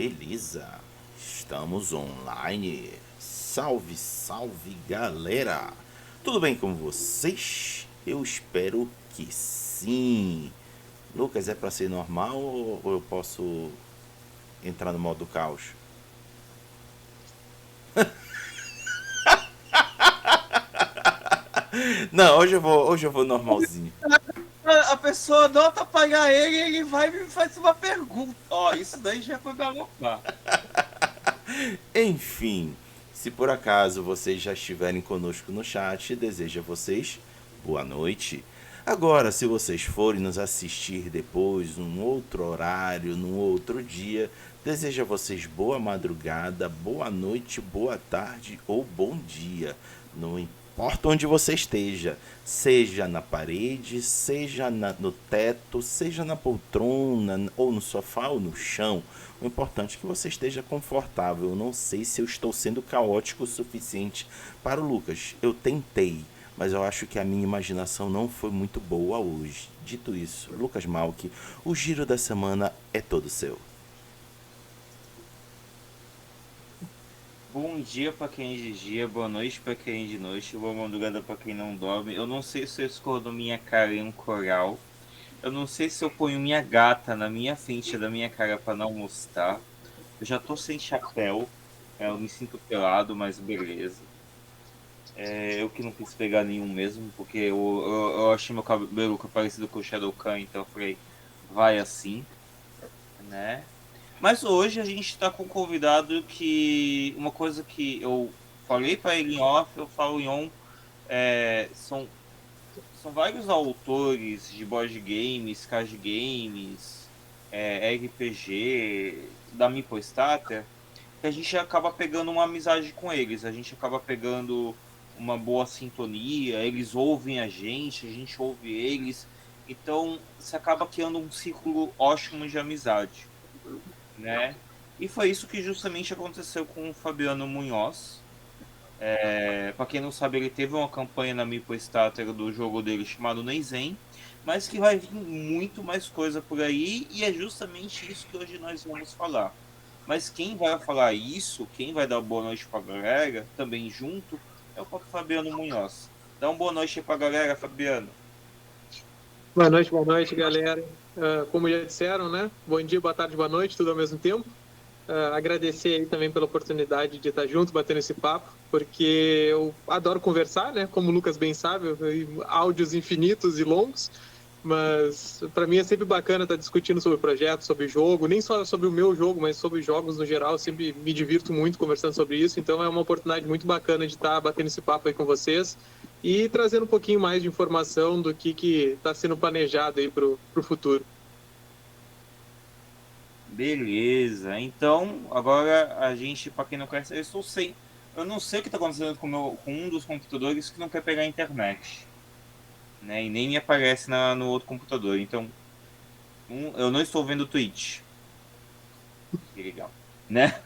Beleza, estamos online. Salve, salve galera! Tudo bem com vocês? Eu espero que sim. Lucas, é pra ser normal ou eu posso entrar no modo caos? Não, hoje eu vou normalzinho. A pessoa nota pagar ele e ele vai e me faz uma pergunta. Ó, isso daí já foi galopar. Enfim, se por acaso vocês já estiverem conosco no chat, desejo a vocês boa noite. Agora, se vocês forem nos assistir depois, num outro horário, num outro dia, desejo a vocês boa madrugada, boa noite, boa tarde ou bom dia. Não importa onde você esteja, seja na parede, seja no teto, seja na poltrona, ou no sofá ou no chão. O importante é que você esteja confortável. Eu não sei se eu estou sendo caótico o suficiente para o Lucas. Eu tentei, mas eu acho que a minha imaginação não foi muito boa hoje. Dito isso, Lucas Malk, o giro da semana é todo seu. Bom dia pra quem é de dia, boa noite pra quem é de noite, boa madrugada pra quem não dorme. Eu não sei se eu escondo minha cara em um coral. Eu não sei se eu ponho minha gata na minha frente da minha cara pra não mostrar. Eu já tô sem chapéu. Eu me sinto pelado, mas beleza. Eu que não quis pegar nenhum mesmo, porque eu achei meu cabelo parecido com o Shadow Khan, então eu falei, vai assim, né? Mas hoje a gente está com um convidado que uma coisa que eu falei para ele em off, eu falo em on, são vários autores de board games, card games, RPG, da Meeple Starter, que a gente acaba pegando uma amizade com eles, a gente acaba pegando uma boa sintonia, eles ouvem a gente ouve eles, então você acaba criando um círculo ótimo de amizade, né? E foi isso que justamente aconteceu com o Fabiano Munhoz. Para quem não sabe, ele teve uma campanha na Meeple Starter do jogo dele chamado Neizen, mas que vai vir muito mais coisa por aí, e é justamente isso que hoje nós vamos falar. Mas quem vai falar isso, quem vai dar boa noite para a galera, também junto, é o próprio Fabiano Munhoz. Dá uma boa noite para a galera, Fabiano. Boa noite, galera. Como já disseram, né? Bom dia, boa tarde, boa noite, tudo ao mesmo tempo. Agradecer aí também pela oportunidade de estar junto, batendo esse papo, porque eu adoro conversar, né? Como o Lucas bem sabe, áudios infinitos e longos, mas para mim é sempre bacana estar discutindo sobre projetos, sobre jogo, nem só sobre o meu jogo, mas sobre jogos no geral. Eu sempre me divirto muito conversando sobre isso, então é uma oportunidade muito bacana de estar batendo esse papo aí com vocês e trazendo um pouquinho mais de informação do que está sendo planejado aí para o futuro. Beleza. Então, agora a gente, para quem não conhece, eu não sei o que está acontecendo com um dos computadores que não quer pegar a internet, né? E nem me aparece no outro computador. Então, eu não estou vendo o Twitch. Que legal, né?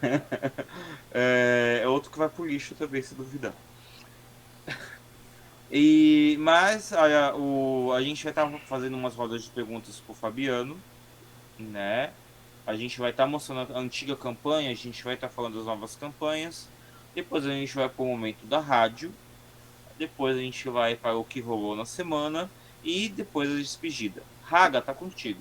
É outro que vai pro lixo também, se duvidar. Mas a gente vai estar fazendo umas rodas de perguntas pro Fabiano, né? A gente vai estar mostrando a antiga campanha, a gente vai estar falando das novas campanhas. Depois a gente vai para o momento da rádio. Depois a gente vai para o que rolou na semana. E depois a despedida. Raga, tá contigo.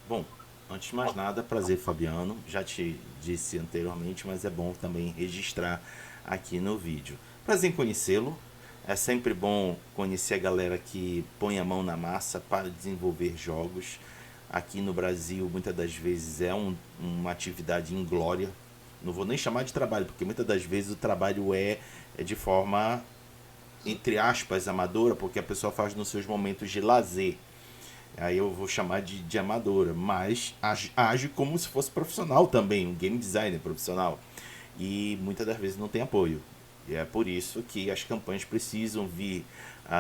Bom, antes de mais nada, prazer Fabiano. Já te disse anteriormente, mas é bom também registrar aqui no vídeo. Prazer em conhecê-lo. É sempre bom conhecer a galera que põe a mão na massa para desenvolver jogos. Aqui no Brasil, muitas das vezes é uma atividade inglória. Não vou nem chamar de trabalho, porque muitas das vezes o trabalho é de forma, entre aspas, amadora, porque a pessoa faz nos seus momentos de lazer. Aí eu vou chamar de amadora, mas age como se fosse profissional também, um game designer profissional. E muitas das vezes não tem apoio. E é por isso que as campanhas precisam vir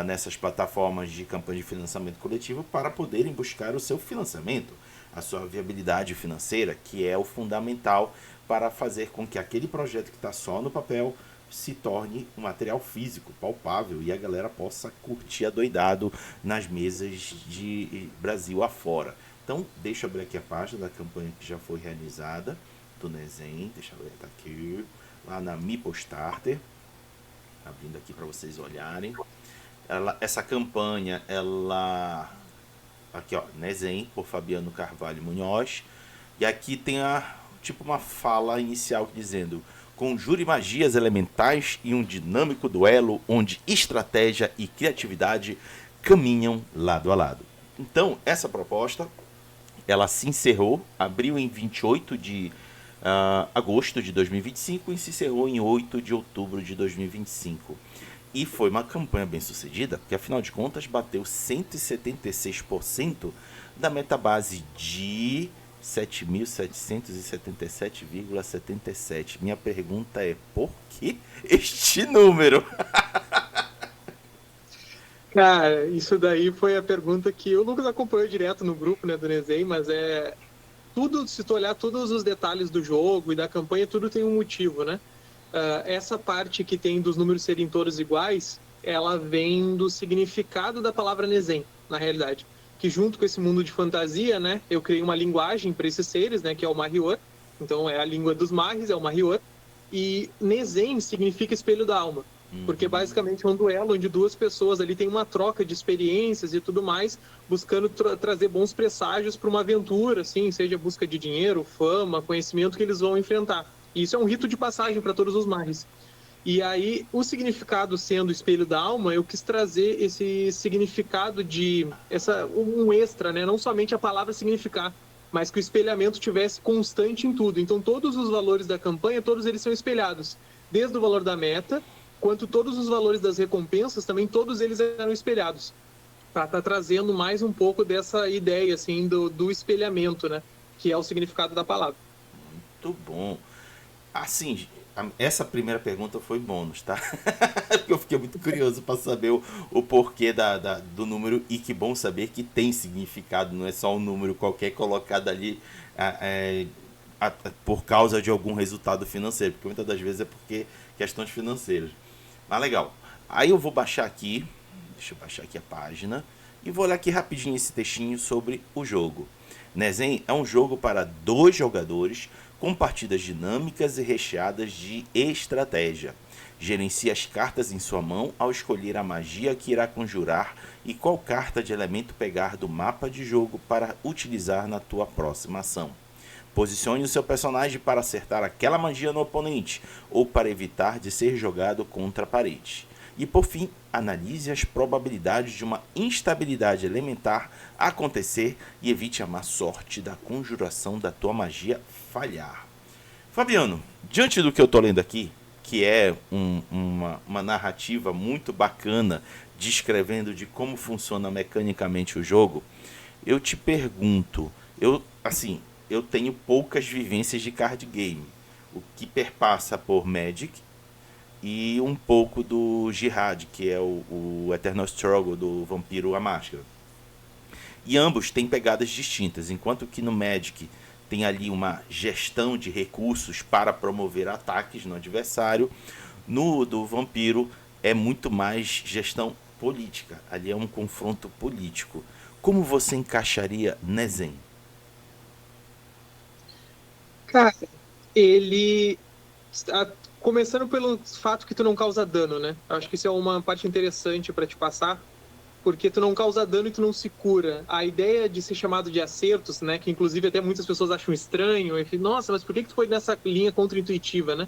nessas plataformas de campanha de financiamento coletivo para poderem buscar o seu financiamento, a sua viabilidade financeira, que é o fundamental para fazer com que aquele projeto que está só no papel se torne um material físico, palpável, e a galera possa curtir adoidado nas mesas de Brasil afora. Então, deixa eu abrir aqui a página da campanha que já foi realizada. do Nezen, deixa eu ver, tá aqui, lá na MeepleStarter, abrindo aqui para vocês olharem. Essa campanha, aqui ó, Nezen, por Fabiano Carvalho Munhoz, e aqui tem uma fala inicial dizendo: conjure magias elementais e um dinâmico duelo onde estratégia e criatividade caminham lado a lado. Então, essa proposta, ela se encerrou, abriu em 28 de agosto de 2025 e se encerrou em 8 de outubro de 2025. E foi uma campanha bem sucedida, porque afinal de contas bateu 176% da metabase de 7.777,77. Minha pergunta é: por que este número? Cara, isso daí foi a pergunta que o Lucas acompanhou direto no grupo, né, do Nezen, mas tudo, se tu olhar todos os detalhes do jogo e da campanha, tudo tem um motivo, né? Essa parte que tem dos números serem todos iguais, ela vem do significado da palavra Nezen, na realidade. Que junto com esse mundo de fantasia, né, eu criei uma linguagem para esses seres, né, que é o Mahior. Então é a língua dos Mahis, é o Mahior. E Nezen significa espelho da alma. Porque basicamente é um duelo onde duas pessoas ali têm uma troca de experiências e tudo mais, buscando trazer bons presságios para uma aventura, assim, seja busca de dinheiro, fama, conhecimento que eles vão enfrentar. E isso é um rito de passagem para todos os Mahis. E aí, o significado sendo espelho da alma, eu quis trazer esse significado de um extra, né? Não somente a palavra significar, mas que o espelhamento tivesse constante em tudo. Então, todos os valores da campanha, todos eles são espelhados. Desde o valor da meta, quanto todos os valores das recompensas, também todos eles eram espelhados. Para estar trazendo mais um pouco dessa ideia, assim, do espelhamento, né? Que é o significado da palavra. Muito bom. Assim, essa primeira pergunta foi bônus, tá? Porque eu fiquei muito curioso para saber o porquê do número, e que bom saber que tem significado, não é só um número qualquer colocado ali por causa de algum resultado financeiro, porque muitas das vezes é porque questões financeiras. Mas legal. Aí eu vou baixar aqui, deixa eu baixar aqui a página, e vou olhar aqui rapidinho esse textinho sobre o jogo. Nezen é um jogo para 2 jogadores, com partidas dinâmicas e recheadas de estratégia. Gerencie as cartas em sua mão ao escolher a magia que irá conjurar e qual carta de elemento pegar do mapa de jogo para utilizar na tua próxima ação. Posicione o seu personagem para acertar aquela magia no oponente ou para evitar de ser jogado contra a parede. E por fim, analise as probabilidades de uma instabilidade elementar acontecer e evite a má sorte da conjuração da tua magia falhar. Fabiano, diante do que eu estou lendo aqui, que é uma narrativa muito bacana descrevendo de como funciona mecanicamente o jogo, eu te pergunto, eu tenho poucas vivências de card game, o que perpassa por Magic e um pouco do Jihad, que é o Eternal Struggle do Vampiro à Máscara. E ambos têm pegadas distintas, enquanto que no Magic tem ali uma gestão de recursos para promover ataques no adversário, no do Vampiro é muito mais gestão política, ali é um confronto político. Como você encaixaria Nezen? Cara, ele... Começando pelo fato que tu não causa dano, né? Acho que isso é uma parte interessante para te passar, porque tu não causa dano e tu não se cura. A ideia de ser chamado de acertos, né? Que inclusive até muitas pessoas acham estranho. E nossa, mas por que tu foi nessa linha contra-intuitiva, né?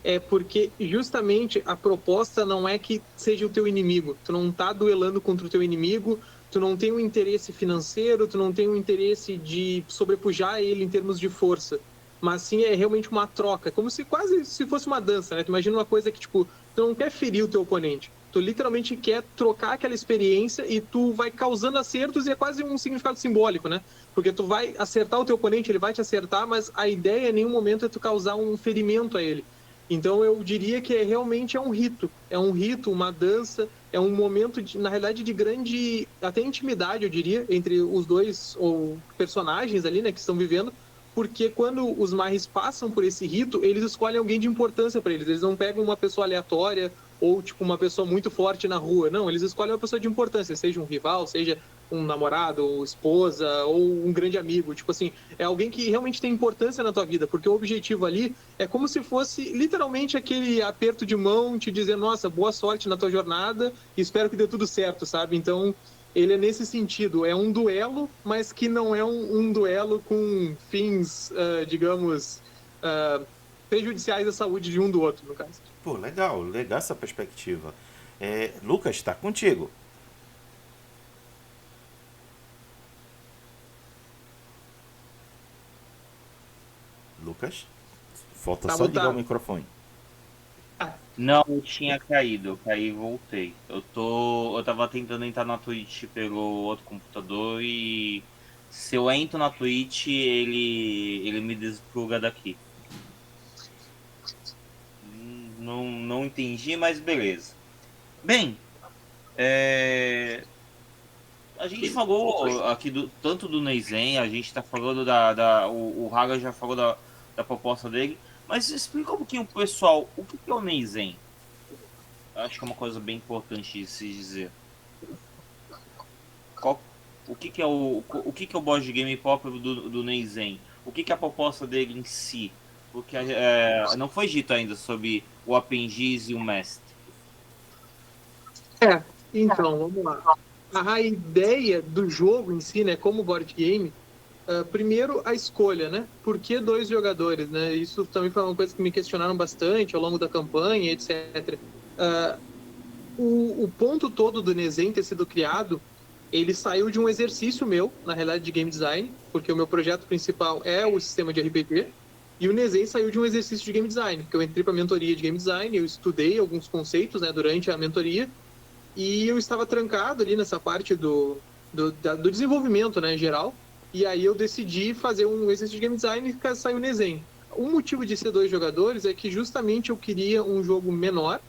É porque justamente a proposta não é que seja o teu inimigo. Tu não tá duelando contra o teu inimigo, tu não tem um interesse financeiro, tu não tem um interesse de sobrepujar ele em termos de força. Mas sim é realmente uma troca, como se quase se fosse uma dança, né? Tu imagina uma coisa que, tipo, tu não quer ferir o teu oponente, tu literalmente quer trocar aquela experiência e tu vai causando acertos e é quase um significado simbólico, né? Porque tu vai acertar o teu oponente, ele vai te acertar, mas a ideia em nenhum momento é tu causar um ferimento a ele. Então eu diria que realmente é um rito, uma dança, é um momento, na realidade, de grande, até intimidade, eu diria, entre os dois ou personagens ali, né, que estão vivendo, porque quando os Mahis passam por esse rito, eles escolhem alguém de importância para eles. Eles não pegam uma pessoa aleatória ou tipo uma pessoa muito forte na rua. Não, eles escolhem uma pessoa de importância, seja um rival, seja um namorado, ou esposa, ou um grande amigo. Tipo assim, é alguém que realmente tem importância na tua vida, porque o objetivo ali é como se fosse literalmente aquele aperto de mão te dizer, nossa, boa sorte na tua jornada e espero que dê tudo certo, sabe? Então, ele é nesse sentido, é um duelo, mas que não é um duelo com fins, digamos, prejudiciais à saúde de um do outro, no caso. Pô, legal, legal essa perspectiva. Lucas, tá contigo. Lucas? Falta Tá só ligar o mutado. microfone. Não, eu tinha caído, eu caí e voltei. Eu tava tentando entrar na Twitch pelo outro computador e se eu entro na Twitch, ele me despluga daqui. Não entendi, mas beleza. Bem, a gente falou aqui tanto do Neizen, a gente tá falando o Haga já falou da proposta dele, mas explica um pouquinho pro pessoal o que é o Neizen. Acho que é uma coisa bem importante de se dizer. Qual, o que é o board game pop do Neizen? O que é a proposta dele em si? Porque não foi dito ainda sobre o aprendiz e o mestre. Então, vamos lá. A ideia do jogo em si, né, como board game, primeiro a escolha, né? Por que dois jogadores, né? Isso também foi uma coisa que me questionaram bastante ao longo da campanha, etc. O ponto todo do Nezen ter sido criado, ele saiu de um exercício meu, na realidade, de game design, porque o meu projeto principal é o sistema de RPG, e o Nezen saiu de um exercício de game design, que eu entrei para a mentoria de game design, eu estudei alguns conceitos, né, durante a mentoria, e eu estava trancado ali nessa parte do desenvolvimento, né, geral. E aí eu decidi fazer um exercício de game design e saiu o Nezen. O motivo de ser dois jogadores é que justamente eu queria um jogo menor,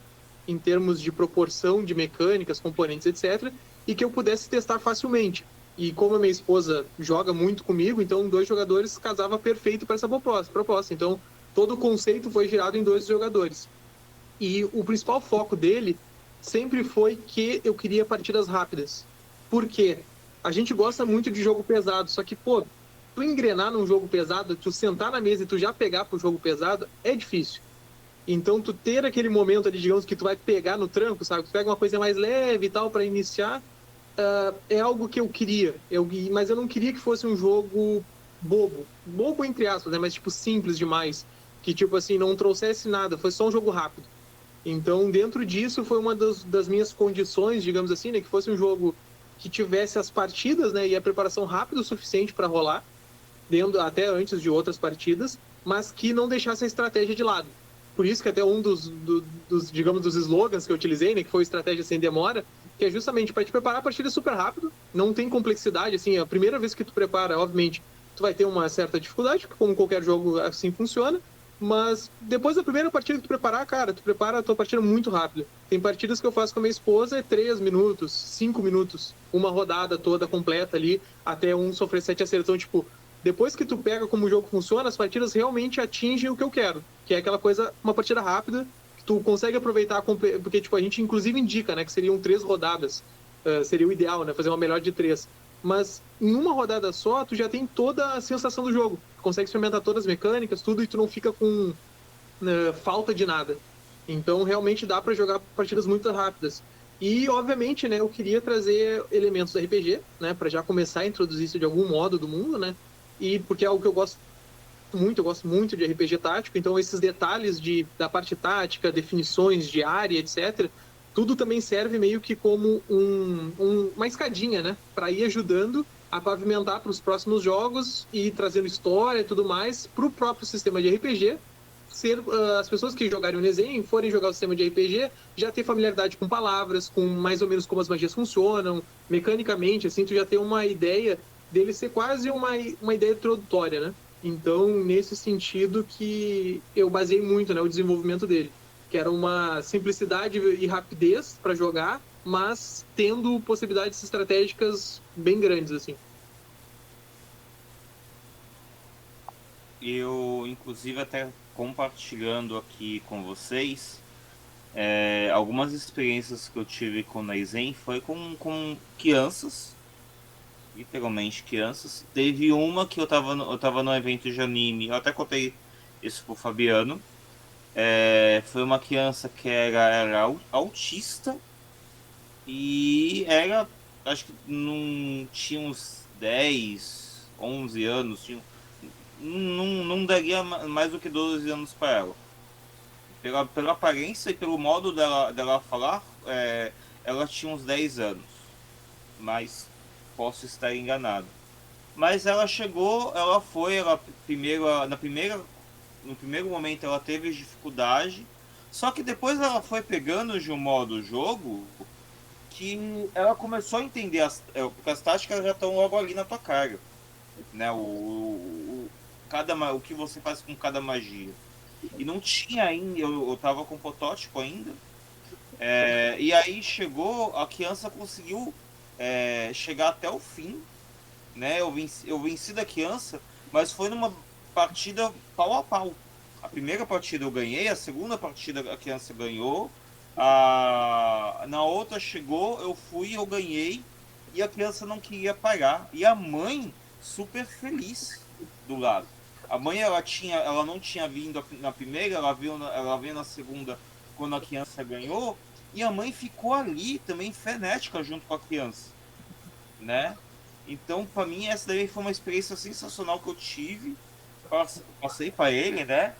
em termos de proporção de mecânicas, componentes, etc., e que eu pudesse testar facilmente. E como a minha esposa joga muito comigo, então dois jogadores casava perfeito para essa proposta. Então todo o conceito foi girado em dois jogadores. E o principal foco dele sempre foi que eu queria partidas rápidas. Por quê? A gente gosta muito de jogo pesado, só que, pô, tu engrenar num jogo pesado, tu sentar na mesa e tu já pegar pro jogo pesado, é difícil. Então, tu ter aquele momento ali, digamos, que tu vai pegar no tranco, sabe? Tu pega uma coisa mais leve e tal para iniciar, é algo que eu queria. Mas eu não queria que fosse um jogo bobo. Bobo, entre aspas, né? Mas, tipo, simples demais. Que, tipo assim, não trouxesse nada, foi só um jogo rápido. Então, dentro disso, foi uma das minhas condições, digamos assim, né, que fosse um jogo que tivesse as partidas, né, e a preparação rápida o suficiente para rolar, dentro, até antes de outras partidas, mas que não deixasse a estratégia de lado. Por isso que até um digamos, dos slogans que eu utilizei, né, que foi estratégia sem demora, que é justamente para te preparar a partida super rápido, não tem complexidade, assim, a primeira vez que tu prepara, obviamente, tu vai ter uma certa dificuldade, porque como qualquer jogo assim funciona, mas depois da primeira partida que tu preparar, cara, tu prepara a tua partida muito rápido. Tem partidas que eu faço com a minha esposa, é 3 minutos, 5 minutos, uma rodada toda completa ali, até um sofrer 7 acertos. Então, tipo, depois que tu pega como o jogo funciona, as partidas realmente atingem o que eu quero, que é aquela coisa, uma partida rápida, que tu consegue aproveitar, porque, tipo, a gente inclusive indica, né, que seriam 3 rodadas, seria o ideal, né, fazer uma melhor de 3. Mas em uma rodada só, tu já tem toda a sensação do jogo. Tu consegue experimentar todas as mecânicas, tudo, e tu não fica com falta de nada. Então, realmente dá para jogar partidas muito rápidas. E, obviamente, né, eu queria trazer elementos do RPG, né, para já começar a introduzir isso de algum modo do mundo, né? E porque é algo que eu gosto muito de RPG tático, então esses detalhes da parte tática, definições de área, etc., tudo também serve meio que como uma escadinha, né? Para ir ajudando a pavimentar para os próximos jogos e trazendo história e tudo mais para o próprio sistema de RPG. As pessoas que jogarem o Nezen forem jogar o sistema de RPG já ter familiaridade com palavras, com mais ou menos como as magias funcionam, mecanicamente, assim, tu já tem uma ideia dele ser quase uma ideia introdutória, né? Então, nesse sentido que eu baseei muito, né, o desenvolvimento dele, que era uma simplicidade e rapidez para jogar, mas tendo possibilidades estratégicas bem grandes, assim. Eu, inclusive, até compartilhando aqui com vocês, Algumas experiências que eu tive com Naizen foi com crianças, literalmente crianças. Teve uma que eu tava no evento de anime, eu até contei isso pro Fabiano. Foi uma criança que era autista e acho que não tinha uns 10, 11 anos, não daria mais do que 12 anos para ela. Pela aparência e pelo modo dela falar, ela tinha uns 10 anos, mas posso estar enganado. Mas ela chegou, no primeiro momento ela teve dificuldade, só que depois ela foi pegando de um modo jogo que ela começou a entender porque as táticas já estão logo ali na tua cara, né? O que você faz com cada magia. E não tinha ainda, eu tava com protótipo ainda. E aí a criança conseguiu chegar até o fim, né? Eu venci da criança, mas foi numa partida pau a pau. A primeira partida eu ganhei, a segunda partida a criança ganhou, na outra chegou, eu ganhei, e a criança não queria parar. E a mãe super feliz do lado. A mãe ela não tinha vindo na primeira, ela veio na segunda quando a criança ganhou, e a mãe ficou ali também frenética junto com a criança, né? Então, para mim, essa daí foi uma experiência sensacional que eu tive. Passei para ele, né?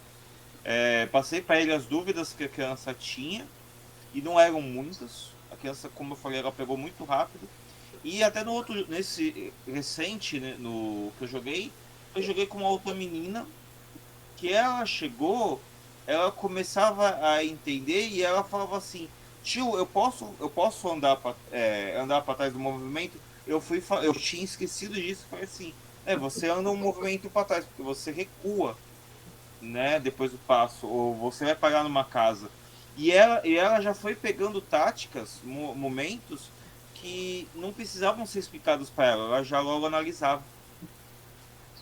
Passei para ele as dúvidas que a criança tinha, e não eram muitas. A criança, como eu falei, ela pegou muito rápido. E até nesse recente, né, no que eu joguei com uma outra menina, que ela chegou, ela começava a entender e ela falava assim: tio, eu posso andar para trás do movimento? Eu tinha esquecido disso. Falei assim: você anda um movimento para trás, porque você recua, né, depois do passo, ou você vai parar numa casa. E ela já foi pegando táticas, momentos que não precisavam ser explicados para ela já logo analisava,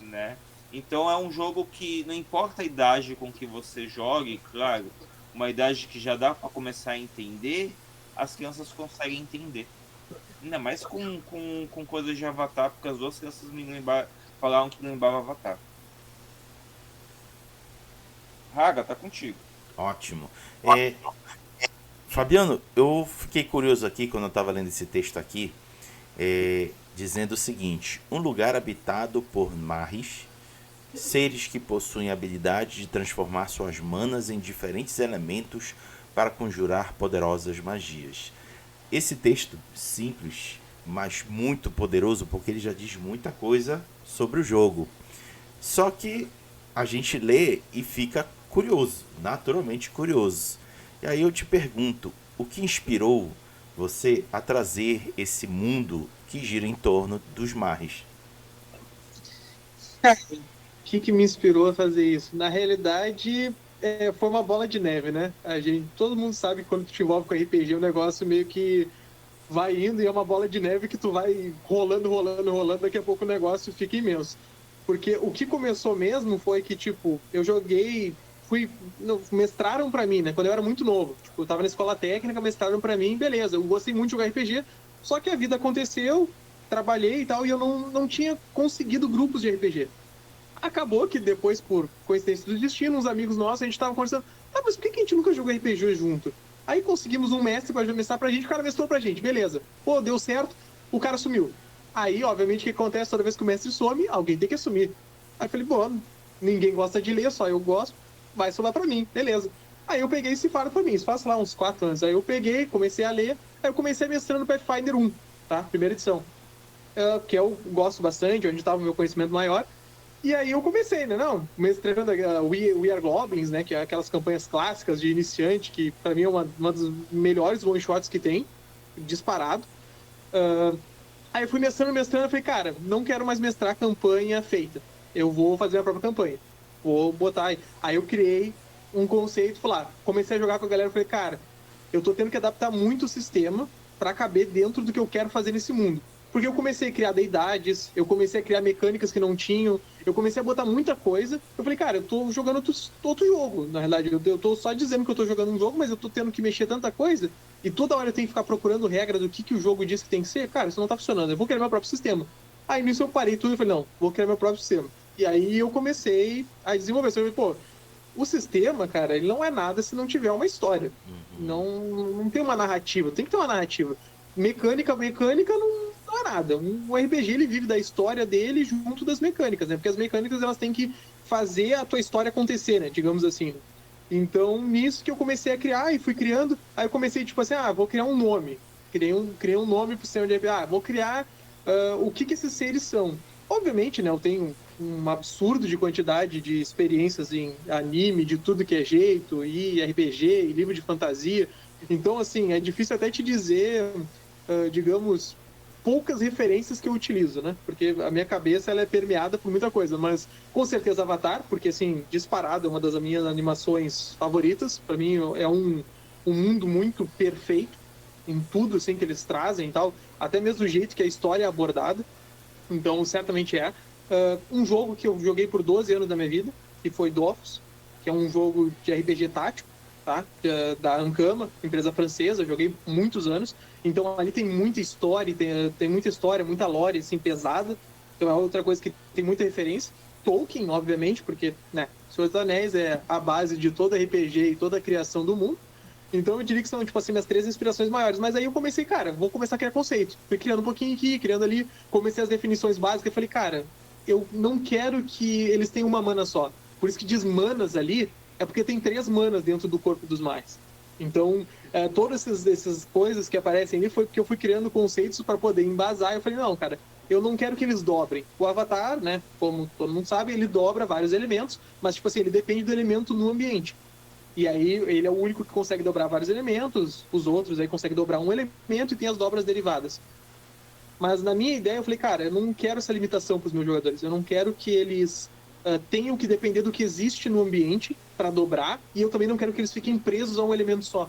né? Então é um jogo que não importa a idade com que você jogue, claro, uma idade que já dá para começar a entender, as crianças conseguem entender. Ainda mais com coisas de Avatar, porque as duas crianças falaram que lembravam Avatar. Raga, tá contigo. Ótimo. Fabiano, eu fiquei curioso aqui quando eu estava lendo esse texto aqui, dizendo o seguinte: um lugar habitado por Mahis, seres que possuem a habilidade de transformar suas manas em diferentes elementos para conjurar poderosas magias. Esse texto simples, mas muito poderoso, porque ele já diz muita coisa sobre o jogo. Só que a gente lê e fica curioso, naturalmente curioso. E aí eu te pergunto, o que inspirou você a trazer esse mundo que gira em torno dos Mahis? O que me inspirou a fazer isso? Na realidade, foi uma bola de neve, né? Todo mundo sabe que quando tu te envolve com RPG, o negócio meio que vai indo e é uma bola de neve que tu vai rolando, daqui a pouco o negócio fica imenso. Porque o que começou mesmo foi que, tipo, eu joguei, mestraram pra mim, né? Quando eu era muito novo. Tipo, eu tava na escola técnica, mestraram pra mim, beleza. Eu gostei muito de jogar RPG, só que a vida aconteceu, trabalhei e tal, e eu não tinha conseguido grupos de RPG. Acabou que depois, por coincidência do destino, uns amigos nossos, a gente tava conversando, mas por que a gente nunca jogou RPG junto? Aí conseguimos um mestre pra mestrar pra gente, o cara mestrou pra gente, beleza. Pô, deu certo, o cara sumiu. Aí, obviamente, o que acontece toda vez que o mestre some, alguém tem que assumir. Aí eu falei, bom, ninguém gosta de ler, só eu gosto, vai sobrar pra mim, beleza. Aí eu peguei esse fardo pra mim, isso faz lá uns 4 anos. Aí eu peguei, comecei a ler, aí eu comecei mestrando Pathfinder 1, tá? Primeira edição. Que eu gosto bastante, onde tava o meu conhecimento maior. E aí eu comecei, né? Mestrando We Are Goblins, né? Que é aquelas campanhas clássicas de iniciante, que pra mim é uma das melhores one-shots que tem, disparado. Aí eu fui mestrando, eu falei, cara, não quero mais mestrar campanha feita. Eu vou fazer a própria campanha. Vou botar aí. Aí eu criei um conceito, comecei a jogar com a galera, falei, cara, eu tô tendo que adaptar muito o sistema pra caber dentro do que eu quero fazer nesse mundo. Porque eu comecei a criar deidades, eu comecei a criar mecânicas que não tinham, eu comecei a botar muita coisa. Eu falei, cara, eu tô jogando outro jogo. Na realidade, eu tô só dizendo que eu tô jogando um jogo, mas eu tô tendo que mexer tanta coisa. E toda hora eu tenho que ficar procurando regra do que o jogo diz que tem que ser. Cara, isso não tá funcionando. Eu vou criar meu próprio sistema. Aí nisso eu parei tudo e falei, não, vou criar meu próprio sistema. E aí eu comecei a desenvolver. Eu falei, pô, o sistema, cara, ele não é nada se não tiver uma história. Não tem uma narrativa. Tem que ter uma narrativa. Mecânica não é nada. Um RPG, ele vive da história dele junto das mecânicas, né? Porque as mecânicas, elas têm que fazer a tua história acontecer, né? Digamos assim. Então, nisso que eu comecei a criar e fui criando. Aí eu comecei, tipo assim, vou criar um nome. Criei um nome pro sistema de RPG. Vou criar o que esses seres são. Obviamente, né? Eu tenho um absurdo de quantidade de experiências em anime, de tudo que é jeito, e RPG, e livro de fantasia. Então, assim, é difícil até te dizer, digamos, poucas referências que eu utilizo, né? Porque a minha cabeça, ela é permeada por muita coisa, mas com certeza Avatar, porque, assim, disparado é uma das minhas animações favoritas. Para mim, é um mundo muito perfeito em tudo, assim, que eles trazem e tal, até mesmo o jeito que a história é abordada. Então, certamente é. Um jogo que eu joguei por 12 anos da minha vida, que foi Dofus, que é um jogo de RPG tático, tá? Da Ankama, empresa francesa, eu joguei muitos anos. Então, ali tem muita história, tem muita história, muita lore, assim, pesada. Então, é outra coisa que tem muita referência. Tolkien, obviamente, porque, né, Senhor dos Anéis é a base de todo RPG e toda a criação do mundo. Então eu diria que são, tipo assim, minhas 3 inspirações maiores. Mas aí eu comecei, cara, vou começar a criar conceito. Fui criando um pouquinho aqui, criando ali, comecei as definições básicas. Falei, cara, eu não quero que eles tenham uma mana só. Por isso que diz manas ali, é porque tem 3 manas dentro do corpo dos mais. Então, todas essas coisas que aparecem ali foi porque eu fui criando conceitos para poder embasar. Eu falei, não, cara, eu não quero que eles dobrem. O Avatar, né, como todo mundo sabe, ele dobra vários elementos, mas, tipo assim, ele depende do elemento no ambiente. E aí ele é o único que consegue dobrar vários elementos, os outros aí conseguem dobrar um elemento e tem as dobras derivadas. Mas na minha ideia eu falei, cara, eu não quero essa limitação para os meus jogadores, eu não quero que eles tenham que depender do que existe no ambiente para dobrar, e eu também não quero que eles fiquem presos a um elemento só.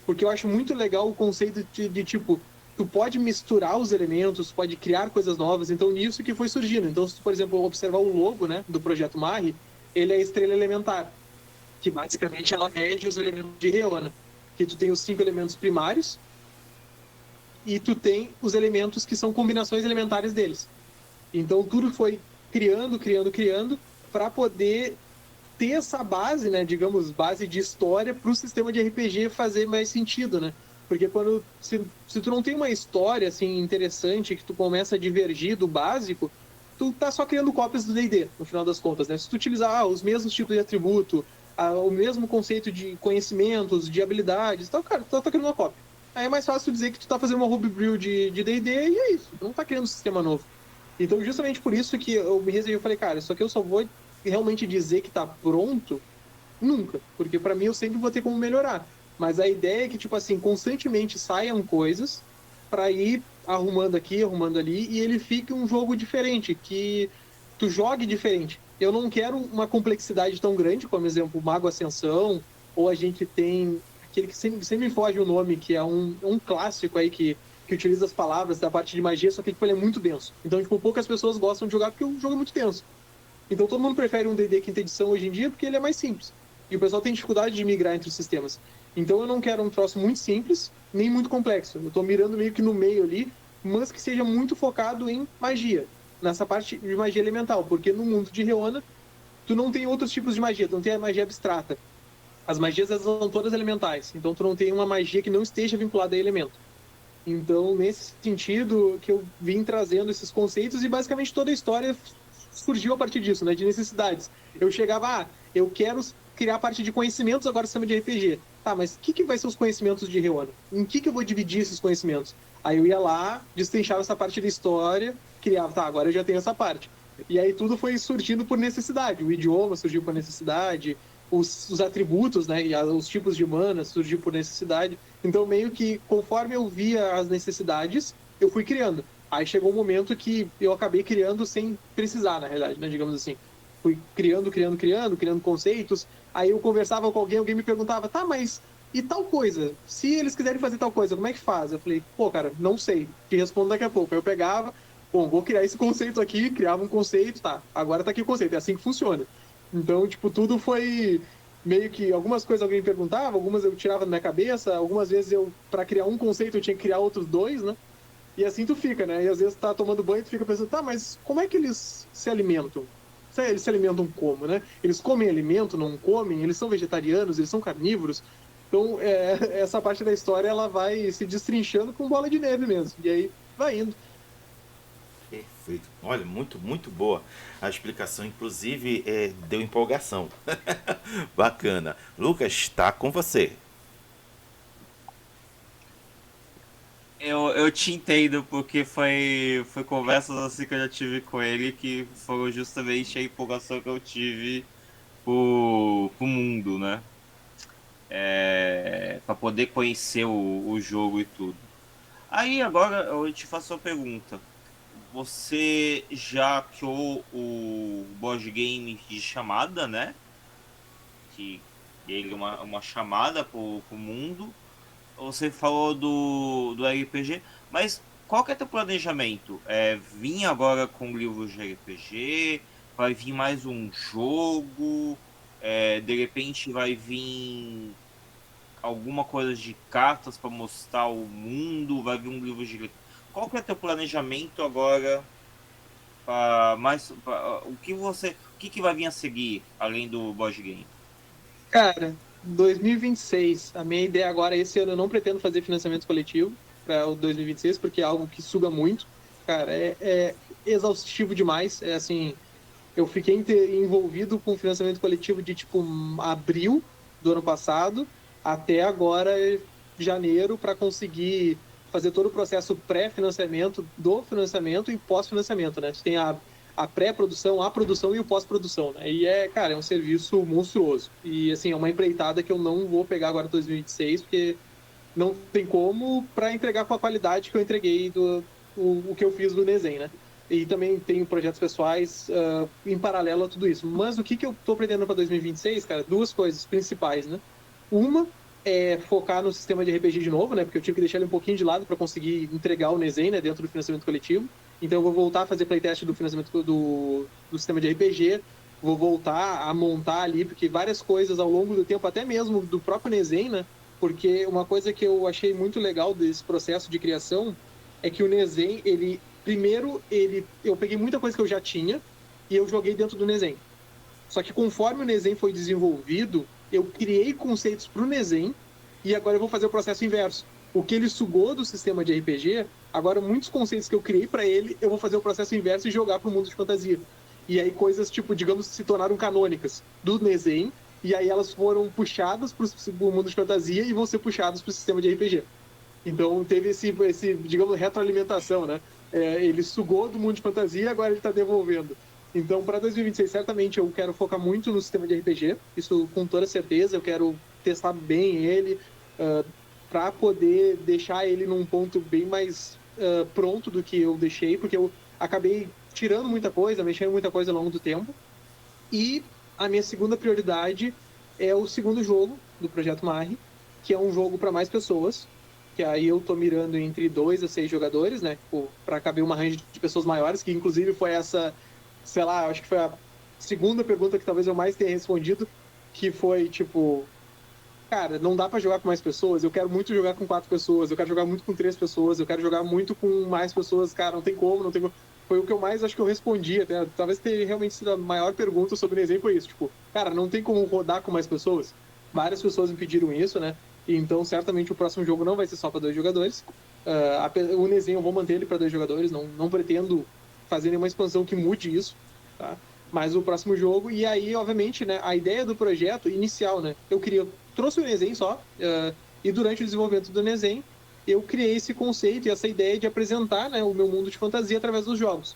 Porque eu acho muito legal o conceito de tipo, tu pode misturar os elementos, pode criar coisas novas, então nisso que foi surgindo. Então se tu, por exemplo, observar o logo, né, do Projeto Marri, ele é a estrela elementar, que basicamente ela rege os elementos de Reona. Que tu tem os 5 elementos primários e tu tem os elementos que são combinações elementares deles. Então tudo foi criando para poder ter essa base, né, digamos, base de história para o sistema de RPG fazer mais sentido, né? Porque quando se tu não tem uma história assim interessante que tu começa a divergir do básico, tu tá só criando cópias do D&D, no final das contas, né? Se tu utilizar os mesmos tipos de atributo, o mesmo conceito de conhecimentos, de habilidades, então, cara, tu tá criando uma cópia. Aí é mais fácil dizer que tu tá fazendo uma homebrew de D&D e é isso, tu não tá criando um sistema novo. Então, justamente por isso que eu me reservei e falei, cara, isso aqui eu só vou realmente dizer que tá pronto nunca, porque para mim eu sempre vou ter como melhorar. Mas a ideia é que, tipo assim, constantemente saiam coisas para ir arrumando aqui, arrumando ali, e ele fique um jogo diferente, que tu jogue diferente. Eu não quero uma complexidade tão grande, como exemplo, Mago Ascensão, ou a gente tem aquele que sempre me foge o nome, que é um clássico aí que utiliza as palavras da parte de magia, só que ele é muito denso. Então, tipo, poucas pessoas gostam de jogar porque o jogo é muito denso. Então todo mundo prefere um D&D quinta edição hoje em dia porque ele é mais simples. E o pessoal tem dificuldade de migrar entre os sistemas. Então eu não quero um troço muito simples, nem muito complexo. Eu tô mirando meio que no meio ali, mas que seja muito focado em magia. Nessa parte de magia elemental. Porque no mundo de Reona, tu não tem outros tipos de magia. Tu não tem a magia abstrata. As magias, elas são todas elementais. Então tu não tem uma magia que não esteja vinculada a elemento. Então, nesse sentido, que eu vim trazendo esses conceitos e basicamente toda a história surgiu a partir disso, né, de necessidades. Eu chegava, eu quero criar a parte de conhecimentos agora no sistema de RPG. Tá, mas o que vai ser os conhecimentos de Reona? Em que eu vou dividir esses conhecimentos? Aí eu ia lá, destrinchava essa parte da história, criava, tá, agora eu já tenho essa parte. E aí tudo foi surgindo por necessidade. O idioma surgiu por necessidade, os atributos, né, e os tipos de mana surgiu por necessidade. Então, meio que, conforme eu via as necessidades, eu fui criando. Aí chegou um momento que eu acabei criando sem precisar, na realidade, né, digamos assim. Fui criando conceitos. Aí eu conversava com alguém me perguntava, tá, mas e tal coisa? Se eles quiserem fazer tal coisa, como é que faz? Eu falei, pô, cara, não sei. Te respondo daqui a pouco. Aí eu pegava, bom, vou criar esse conceito aqui, criava um conceito, tá, agora tá aqui o conceito, é assim que funciona. Então, tipo, tudo foi meio que, algumas coisas alguém me perguntava, algumas eu tirava da minha cabeça, algumas vezes para criar um conceito eu tinha que criar outros dois, né? E assim tu fica, né? E às vezes tu tá tomando banho e tu fica pensando, tá, mas como é que eles se alimentam? Eles se alimentam como, né? Eles comem alimento, não comem? Eles são vegetarianos, eles são carnívoros? Então, essa parte da história, ela vai se destrinchando com bola de neve mesmo. E aí, vai indo. Perfeito. Olha, muito, muito boa a explicação. Inclusive, deu empolgação. Bacana. Lucas, está com você. Eu te entendo, porque foi conversas assim que eu já tive com ele que foram justamente a empolgação que eu tive pro mundo, né? Pra poder conhecer o jogo e tudo. Aí agora eu te faço uma pergunta. Você já criou o board game de chamada, né? Que ele é uma chamada pro mundo. Você falou do RPG, mas qual que é teu planejamento? Vir agora com livros de RPG? Vai vir mais um jogo? De repente vai vir alguma coisa de cartas para mostrar o mundo? Vai vir um livro de... Qual que é teu planejamento agora? O que vai vir a seguir além do board game? Cara, 2026, a minha ideia agora, esse ano eu não pretendo fazer financiamento coletivo para o 2026, porque é algo que suga muito. Cara, é exaustivo demais. É assim, eu fiquei envolvido com financiamento coletivo de tipo abril do ano passado até agora, janeiro, para conseguir fazer todo o processo pré-financiamento, do financiamento e pós-financiamento, né? Tem a pré-produção, a produção e o pós-produção, né? E cara, é um serviço monstruoso. E, assim, é uma empreitada que eu não vou pegar agora em 2026, porque não tem como para entregar com a qualidade que eu entreguei o que eu fiz do Nezen, né? E também tenho projetos pessoais em paralelo a tudo isso. Mas o que eu tô pretendendo para 2026, cara? Duas coisas principais, né? Uma é focar no sistema de RPG de novo, né? Porque eu tive que deixar ele um pouquinho de lado para conseguir entregar o Nezen, né? Dentro do financiamento coletivo. Então eu vou voltar a fazer playtest do financiamento do sistema de RPG, vou voltar a montar ali, porque várias coisas ao longo do tempo, até mesmo do próprio Nezen, né? Porque uma coisa que eu achei muito legal desse processo de criação é que o Nezen, eu peguei muita coisa que eu já tinha e eu joguei dentro do Nezen. Só que conforme o Nezen foi desenvolvido, eu criei conceitos para o Nezen e agora eu vou fazer o processo inverso. O que ele sugou do sistema de RPG, agora muitos conceitos que eu criei para ele, eu vou fazer o processo inverso e jogar para o mundo de fantasia. E aí coisas, tipo, digamos, se tornaram canônicas do Nezen, e aí elas foram puxadas para o mundo de fantasia e vão ser puxadas para o sistema de RPG. Então teve esse digamos, retroalimentação, né? Ele sugou do mundo de fantasia e agora ele está devolvendo. Então, para 2026, certamente eu quero focar muito no sistema de RPG, isso com toda certeza, eu quero testar bem ele, para poder deixar ele num ponto bem mais pronto do que eu deixei, porque eu acabei tirando muita coisa, mexendo muita coisa ao longo do tempo. E a minha segunda prioridade é o segundo jogo do Projeto Marri, que é um jogo para mais pessoas, que aí eu tô mirando entre 2 a 6 jogadores, né, para caber uma range de pessoas maiores, que inclusive foi essa, sei lá, acho que foi a segunda pergunta que talvez eu mais tenha respondido, que foi, tipo, cara, não dá pra jogar com mais pessoas, eu quero muito jogar com 4 pessoas, eu quero jogar muito com 3 pessoas, eu quero jogar muito com mais pessoas, cara, não tem como. Foi o que eu mais acho que eu respondi, até, talvez tenha realmente sido a maior pergunta sobre o exemplo, foi isso, tipo, cara, não tem como rodar com mais pessoas? Várias pessoas me pediram isso, né? Então, certamente o próximo jogo não vai ser só para 2 jogadores. O Nezen eu vou manter ele para 2 jogadores, não pretendo fazer nenhuma expansão que mude isso, tá? Mas o próximo jogo, e aí, obviamente, né, a ideia do projeto inicial, né, trouxe o Nezen só, e durante o desenvolvimento do Nezen, eu criei esse conceito e essa ideia de apresentar, né, o meu mundo de fantasia através dos jogos.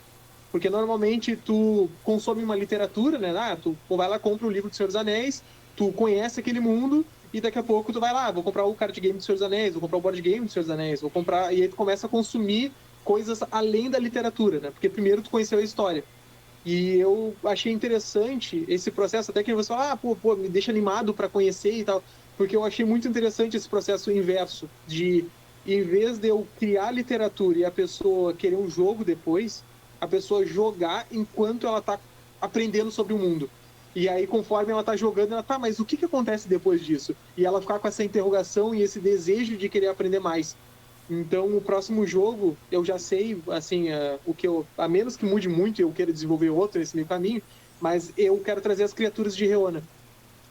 Porque normalmente tu consome uma literatura, né, tu vai lá, compra o livro do Senhor dos Anéis, tu conhece aquele mundo, e daqui a pouco tu vai lá, vou comprar o card game do Senhor dos Anéis, vou comprar o board game do Senhor dos Anéis, e aí tu começa a consumir coisas além da literatura, né, porque primeiro tu conheceu a história. E eu achei interessante esse processo, até que você fala, pô, me deixa animado para conhecer e tal, porque eu achei muito interessante esse processo inverso de em vez de eu criar literatura e a pessoa querer um jogo depois, a pessoa jogar enquanto ela tá aprendendo sobre o mundo. E aí, conforme ela tá jogando, ela tá, mas o que acontece depois disso? E ela ficar com essa interrogação e esse desejo de querer aprender mais. Então, o próximo jogo, eu já sei, assim, o que eu, a menos que mude muito, eu quero desenvolver outro nesse meio caminho, mas eu quero trazer as criaturas de Reona,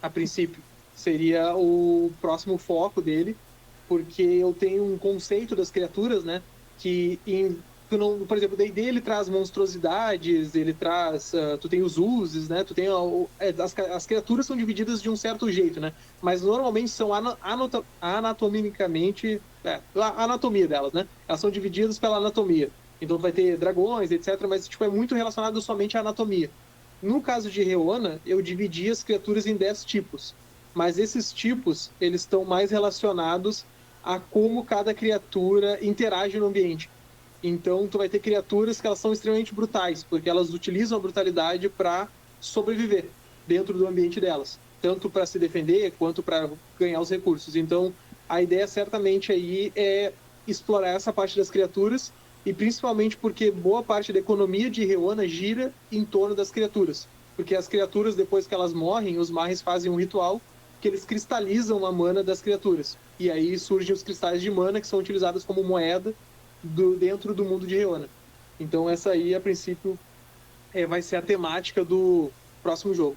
a princípio. Seria o próximo foco dele, porque eu tenho um conceito das criaturas, né? Que, tu não, por exemplo, o D&D ele traz monstruosidades, ele traz, tu tem os uses, né? Tu tem as criaturas são divididas de um certo jeito, né? Mas normalmente são anatomicamente, a anatomia delas, né? Elas são divididas pela anatomia. Então vai ter dragões, etc. Mas tipo é muito relacionado somente à anatomia. No caso de Reona, eu dividi as criaturas em 10 tipos. Mas esses tipos, eles estão mais relacionados a como cada criatura interage no ambiente. Então, tu vai ter criaturas que elas são extremamente brutais, porque elas utilizam a brutalidade para sobreviver dentro do ambiente delas, tanto para se defender quanto para ganhar os recursos. Então, a ideia certamente aí é explorar essa parte das criaturas e principalmente porque boa parte da economia de Reona gira em torno das criaturas, porque as criaturas depois que elas morrem, os Marres fazem um ritual que eles cristalizam a mana das criaturas. E aí surgem os cristais de mana que são utilizados como moeda dentro do mundo de Reona. Então essa aí, a princípio, vai ser a temática do próximo jogo.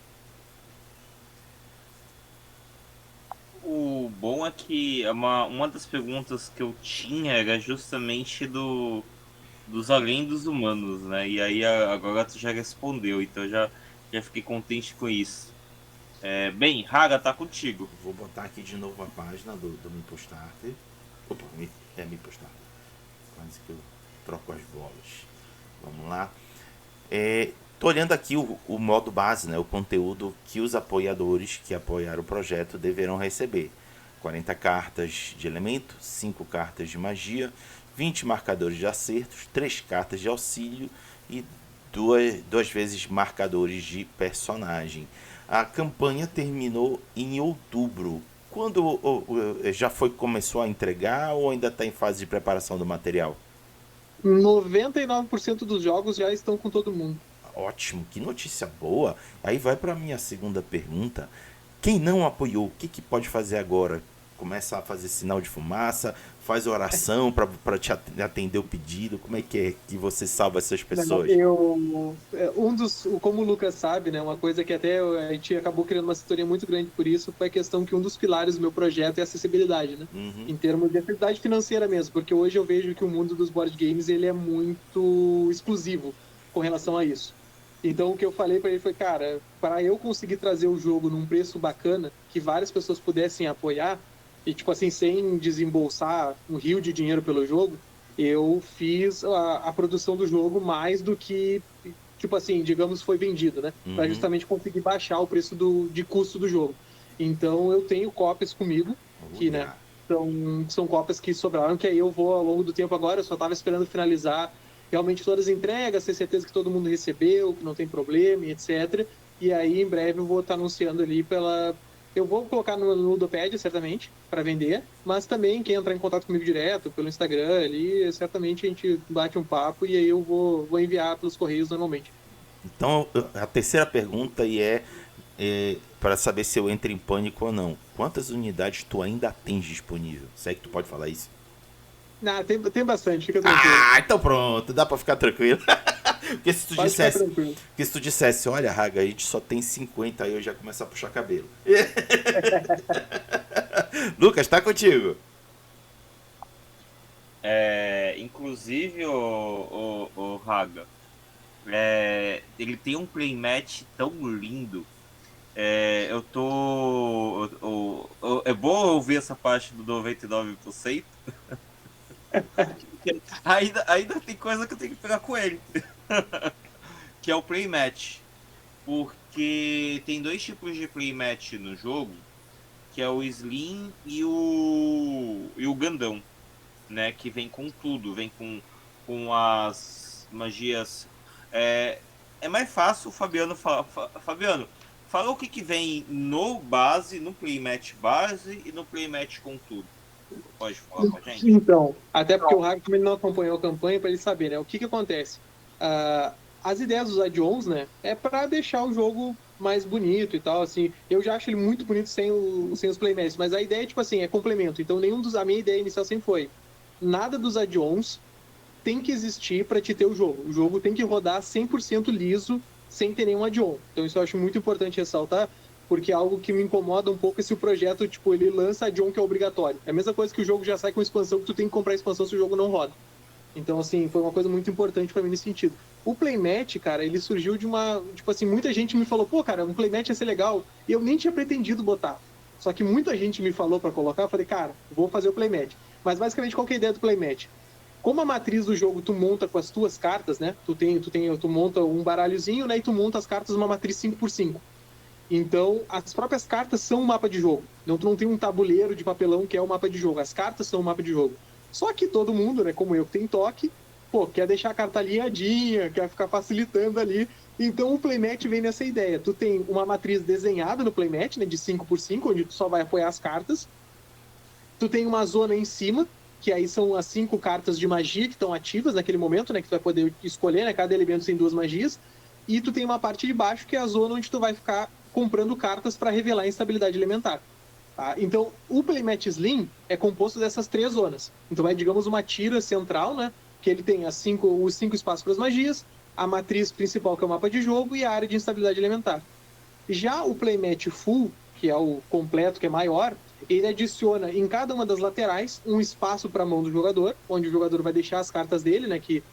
O bom é que uma das perguntas que eu tinha era justamente dos além dos humanos, né? E aí agora tu já respondeu, então já fiquei contente com isso. Bem, Raga, tá contigo. Vou botar aqui de novo a página do MeepleStarter. Opa, MeepleStarter. Quase que eu troco as bolas. Vamos lá. Tô olhando aqui o modo base, né? O conteúdo que os apoiadores que apoiaram o projeto deverão receber. 40 cartas de elemento, 5 cartas de magia, 20 marcadores de acertos, 3 cartas de auxílio e duas vezes marcadores de personagem. A campanha terminou em outubro. Quando já começou a entregar ou ainda está em fase de preparação do material? 99% dos jogos já estão com todo mundo. Ótimo, que notícia boa. Aí vai para a minha segunda pergunta. Quem não apoiou, o que pode fazer agora? Começa a fazer sinal de fumaça, faz oração para te atender o pedido. Como é que você salva essas pessoas? Como o Lucas sabe, né, uma coisa que até a gente acabou criando uma sintonia muito grande por isso, foi a questão que um dos pilares do meu projeto é a acessibilidade, né? Uhum. Em termos de acessibilidade financeira mesmo, porque hoje eu vejo que o mundo dos board games ele é muito exclusivo com relação a isso. Então o que eu falei para ele foi, cara, para eu conseguir trazer o jogo num preço bacana, que várias pessoas pudessem apoiar, e tipo assim, sem desembolsar um rio de dinheiro pelo jogo, eu fiz a produção do jogo mais do que, tipo assim, digamos, foi vendido, né? Uhum. Para justamente conseguir baixar o preço de custo do jogo. Então eu tenho cópias comigo, que, né, são cópias que sobraram, que aí eu vou ao longo do tempo agora, eu só estava esperando finalizar realmente todas as entregas, ter certeza que todo mundo recebeu, que não tem problema, e etc. E aí, em breve, eu vou estar anunciando ali eu vou colocar no Ludopad, certamente, para vender, mas também quem entrar em contato comigo direto, pelo Instagram ali, certamente a gente bate um papo e aí eu vou enviar pelos correios normalmente. Então, a terceira pergunta para saber se eu entro em pânico ou não. Quantas unidades tu ainda tens disponível? Será que tu pode falar isso? Não, tem bastante, fica tranquilo. Então pronto, dá pra ficar tranquilo. Porque se tu dissesse, olha, Raga, a gente só tem 50, aí eu já começo a puxar cabelo. Lucas, tá contigo. Inclusive, o Raga, ele tem um playmatch tão lindo. É bom ouvir essa parte do 99%. ainda tem coisa que eu tenho que pegar com ele. Que é o playmatch. Porque tem dois tipos de playmatch no jogo, que é o Slim e o Gandão, né? Que vem com tudo, vem com as magias. É mais fácil o Fabiano falar. Fabiano, fala o que vem no base, no playmatch base e no playmatch com tudo. Pode falar com a gente? Então, até porque o Rago também não acompanhou a campanha para ele saber, né? O que acontece? As ideias dos add-ons, né? É para deixar o jogo mais bonito e tal, assim. Eu já acho ele muito bonito sem os playmats, mas a ideia, tipo assim, é complemento. Então, a minha ideia inicial sempre foi nada dos add-ons tem que existir para te ter o jogo. O jogo tem que rodar 100% liso, sem ter nenhum add-on. Então isso eu acho muito importante ressaltar, porque é algo que me incomoda um pouco se o projeto, tipo, ele lança add-on que é obrigatório. É a mesma coisa que o jogo já sai com expansão, que tu tem que comprar a expansão se o jogo não roda. Então, assim, foi uma coisa muito importante para mim nesse sentido. O playmat, cara, ele surgiu de uma... Tipo assim, muita gente me falou, pô, cara, um playmat ia ser legal. E eu nem tinha pretendido botar. Só que muita gente me falou para colocar, eu falei, cara, vou fazer o playmat. Mas basicamente, qual que é a ideia do playmat? Como a matriz do jogo tu monta com as tuas cartas, né? Tu monta um baralhozinho, né? E tu monta as cartas numa matriz 5x5. Então, as próprias cartas são um mapa de jogo. Então, tu não tem um tabuleiro de papelão que é o mapa de jogo. As cartas são um mapa de jogo. Só que todo mundo, né, como eu que tem toque, pô, quer deixar a carta alinhadinha, quer ficar facilitando ali. Então, o playmat vem nessa ideia. Tu tem uma matriz desenhada no playmat, né, de 5x5, onde tu só vai apoiar as cartas. Tu tem uma zona em cima, que aí são as 5 cartas de magia que estão ativas naquele momento, né? Que tu vai poder escolher, né? Cada elemento tem 2 magias. E tu tem uma parte de baixo, que é a zona onde tu vai ficar comprando cartas para revelar a instabilidade elementar. Tá? Então, o playmat Slim é composto dessas 3 zonas. Então, é, digamos, uma tira central, né? Que ele tem os 5 espaços para as magias, a matriz principal, que é o mapa de jogo, e a área de instabilidade elementar. Já o playmat Full, que é o completo, que é maior, ele adiciona em cada uma das laterais um espaço para a mão do jogador, onde o jogador vai deixar as cartas dele, né? Que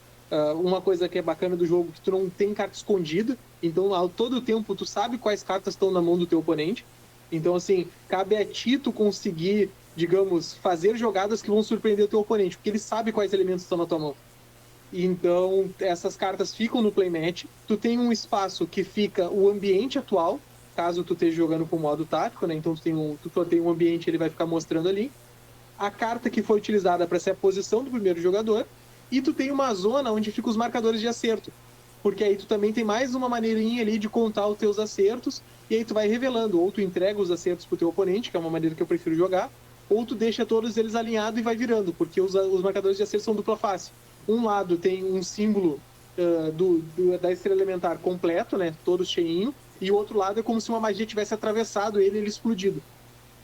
uma coisa que é bacana do jogo é que tu não tem carta escondida, então a todo tempo tu sabe quais cartas estão na mão do teu oponente. Então, assim, cabe a ti tu conseguir, digamos, fazer jogadas que vão surpreender o teu oponente, porque ele sabe quais elementos estão na tua mão. Então, essas cartas ficam no playmat. Tu tem um espaço que fica o ambiente atual, caso tu esteja jogando com modo tático, né? Então, tu tem um ambiente, ele vai ficar mostrando ali. A carta que foi utilizada para ser a posição do primeiro jogador. E tu tem uma zona onde ficam os marcadores de acerto. Porque aí tu também tem mais uma maneirinha ali de contar os teus acertos. E aí tu vai revelando. Ou tu entrega os acertos pro teu oponente, que é uma maneira que eu prefiro jogar. Ou tu deixa todos eles alinhados e vai virando. Porque os marcadores de acerto são dupla face. Um lado tem um símbolo da estrela elementar completo, né? Todo cheinho. E o outro lado é como se uma magia tivesse atravessado ele e ele explodido.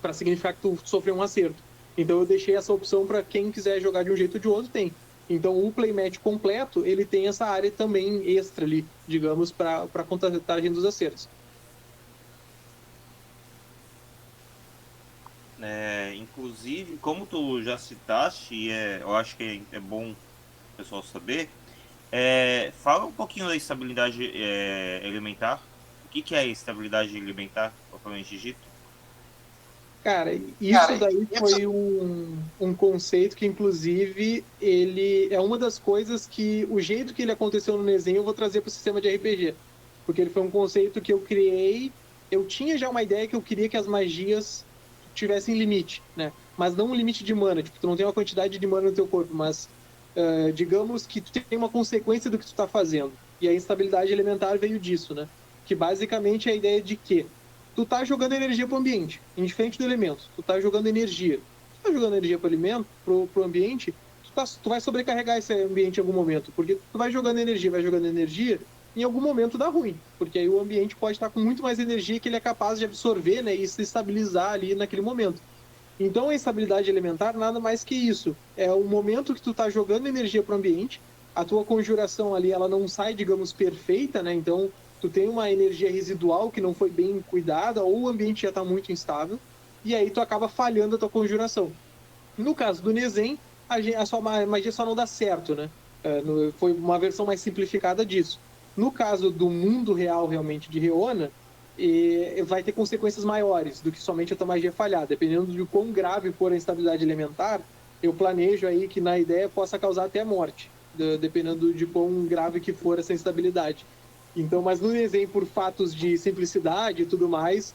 Para significar que tu sofreu um acerto. Então eu deixei essa opção para quem quiser jogar de um jeito ou de outro, tem. Então o playmat completo, ele tem essa área também extra ali, digamos, para contagem dos acertos. Inclusive, como tu já citaste, e eu acho que é bom o pessoal saber, fala um pouquinho da estabilidade elementar. O que é a estabilidade elementar, propriamente dito? Cara, isso daí foi um conceito que, inclusive, ele é uma das coisas que, o jeito que ele aconteceu no desenho, eu vou trazer para o sistema de RPG. Porque ele foi um conceito que eu criei, eu tinha já uma ideia que eu queria que as magias tivessem limite, né? Mas não um limite de mana, tipo, tu não tem uma quantidade de mana no teu corpo, mas digamos que tu tem uma consequência do que tu tá fazendo. E a instabilidade elementar veio disso, né? Que basicamente é a ideia de que tu tá jogando energia pro ambiente, indiferente do elemento. Tu tá jogando energia. Tu tá jogando energia pro ambiente, tu vai sobrecarregar esse ambiente em algum momento. Porque tu vai jogando energia, em algum momento dá ruim. Porque aí o ambiente pode estar com muito mais energia que ele é capaz de absorver, né? E se estabilizar ali naquele momento. Então a instabilidade elementar nada mais que isso. É o momento que tu tá jogando energia pro ambiente, a tua conjuração ali, ela não sai, digamos, perfeita, né? Então tu tem uma energia residual que não foi bem cuidada, ou o ambiente já está muito instável, e aí tu acaba falhando a tua conjuração. No caso do Nezen, a sua magia só não dá certo, né? Foi uma versão mais simplificada disso. No caso do mundo real, realmente, de Reona, vai ter consequências maiores do que somente a tua magia falhar. Dependendo de quão grave for a instabilidade elementar, eu planejo aí que, na ideia, possa causar até morte, dependendo de quão grave que for essa instabilidade. Então, mas no desenho, por fatos de simplicidade e tudo mais,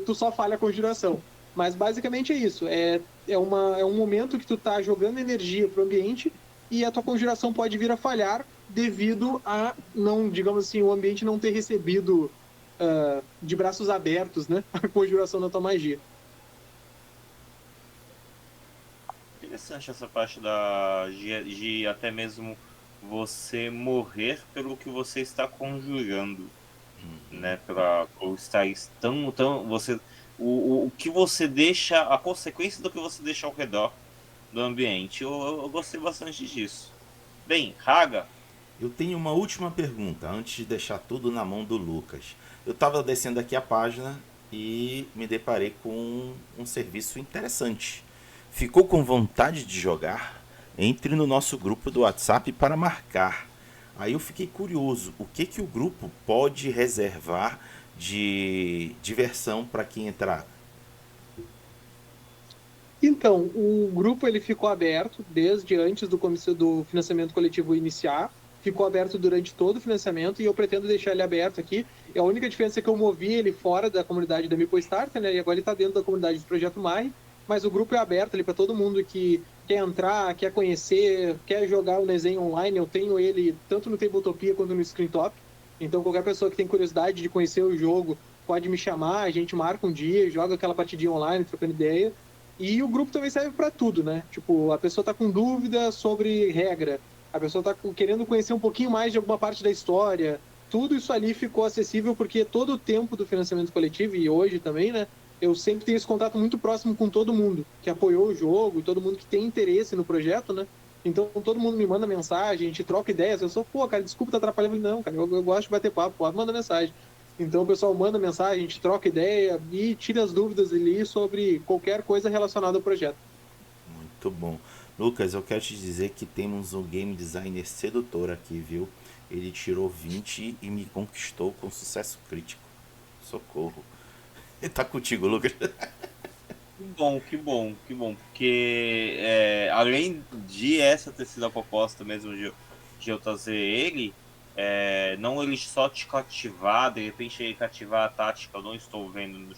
tu só falha a conjuração. Mas basicamente é isso. É um momento que tu tá jogando energia pro ambiente e a tua conjuração pode vir a falhar devido a, não, digamos assim, o ambiente não ter recebido de braços abertos, né, a conjuração da tua magia. interessante essa parte de até mesmo você morrer pelo que você está conjurando, né? Por estar tão você o que você deixa, a consequência do que você deixa ao redor do ambiente. Eu gostei bastante disso. Bem, Raga, Eu tenho uma última pergunta, antes de deixar tudo na mão do Lucas. Eu estava descendo aqui a página e me deparei com um serviço interessante. Ficou com vontade de jogar? Entre no nosso grupo do WhatsApp para marcar. Aí eu fiquei curioso, o que que o grupo pode reservar de diversão para quem entrar? Então, o grupo ele ficou aberto desde antes do financiamento coletivo iniciar, ficou aberto durante todo o financiamento e eu pretendo deixar ele aberto aqui. E a única diferença é que eu movi ele fora da comunidade da Mipo Starter, né? E agora ele está dentro da comunidade do Projeto Mai, mas o grupo é aberto ali para todo mundo que quer entrar, quer conhecer, quer jogar o desenho online. Eu tenho ele tanto no Tabletopia quanto no Screentop. Então, qualquer pessoa que tem curiosidade de conhecer o jogo pode me chamar, a gente marca um dia, joga aquela partidinha online, trocando ideia. E o grupo também serve para tudo, né? Tipo, a pessoa tá com dúvida sobre regra, a pessoa tá querendo conhecer um pouquinho mais de alguma parte da história. Tudo isso ali ficou acessível porque todo o tempo do financiamento coletivo, e hoje também, né? Eu sempre tenho esse contato muito próximo com todo mundo que apoiou o jogo, todo mundo que tem interesse no projeto, né? Então todo mundo me manda mensagem, a gente troca ideias. Eu sou, pô, cara, desculpa tá atrapalhando. Não, cara, eu gosto de bater papo, pô, manda mensagem. Então o pessoal manda mensagem, a gente troca ideia e tira as dúvidas ali sobre qualquer coisa relacionada ao projeto. Muito bom. Lucas, eu quero te dizer que temos um game designer sedutor aqui, viu? Ele tirou 20 e me conquistou com sucesso crítico. Socorro. Ele tá contigo, Lucas. que bom, que bom, que bom. Porque além de essa ter sido a proposta mesmo de eu trazer ele, não ele só te cativar, de repente ele cativar a tática, eu não estou vendo,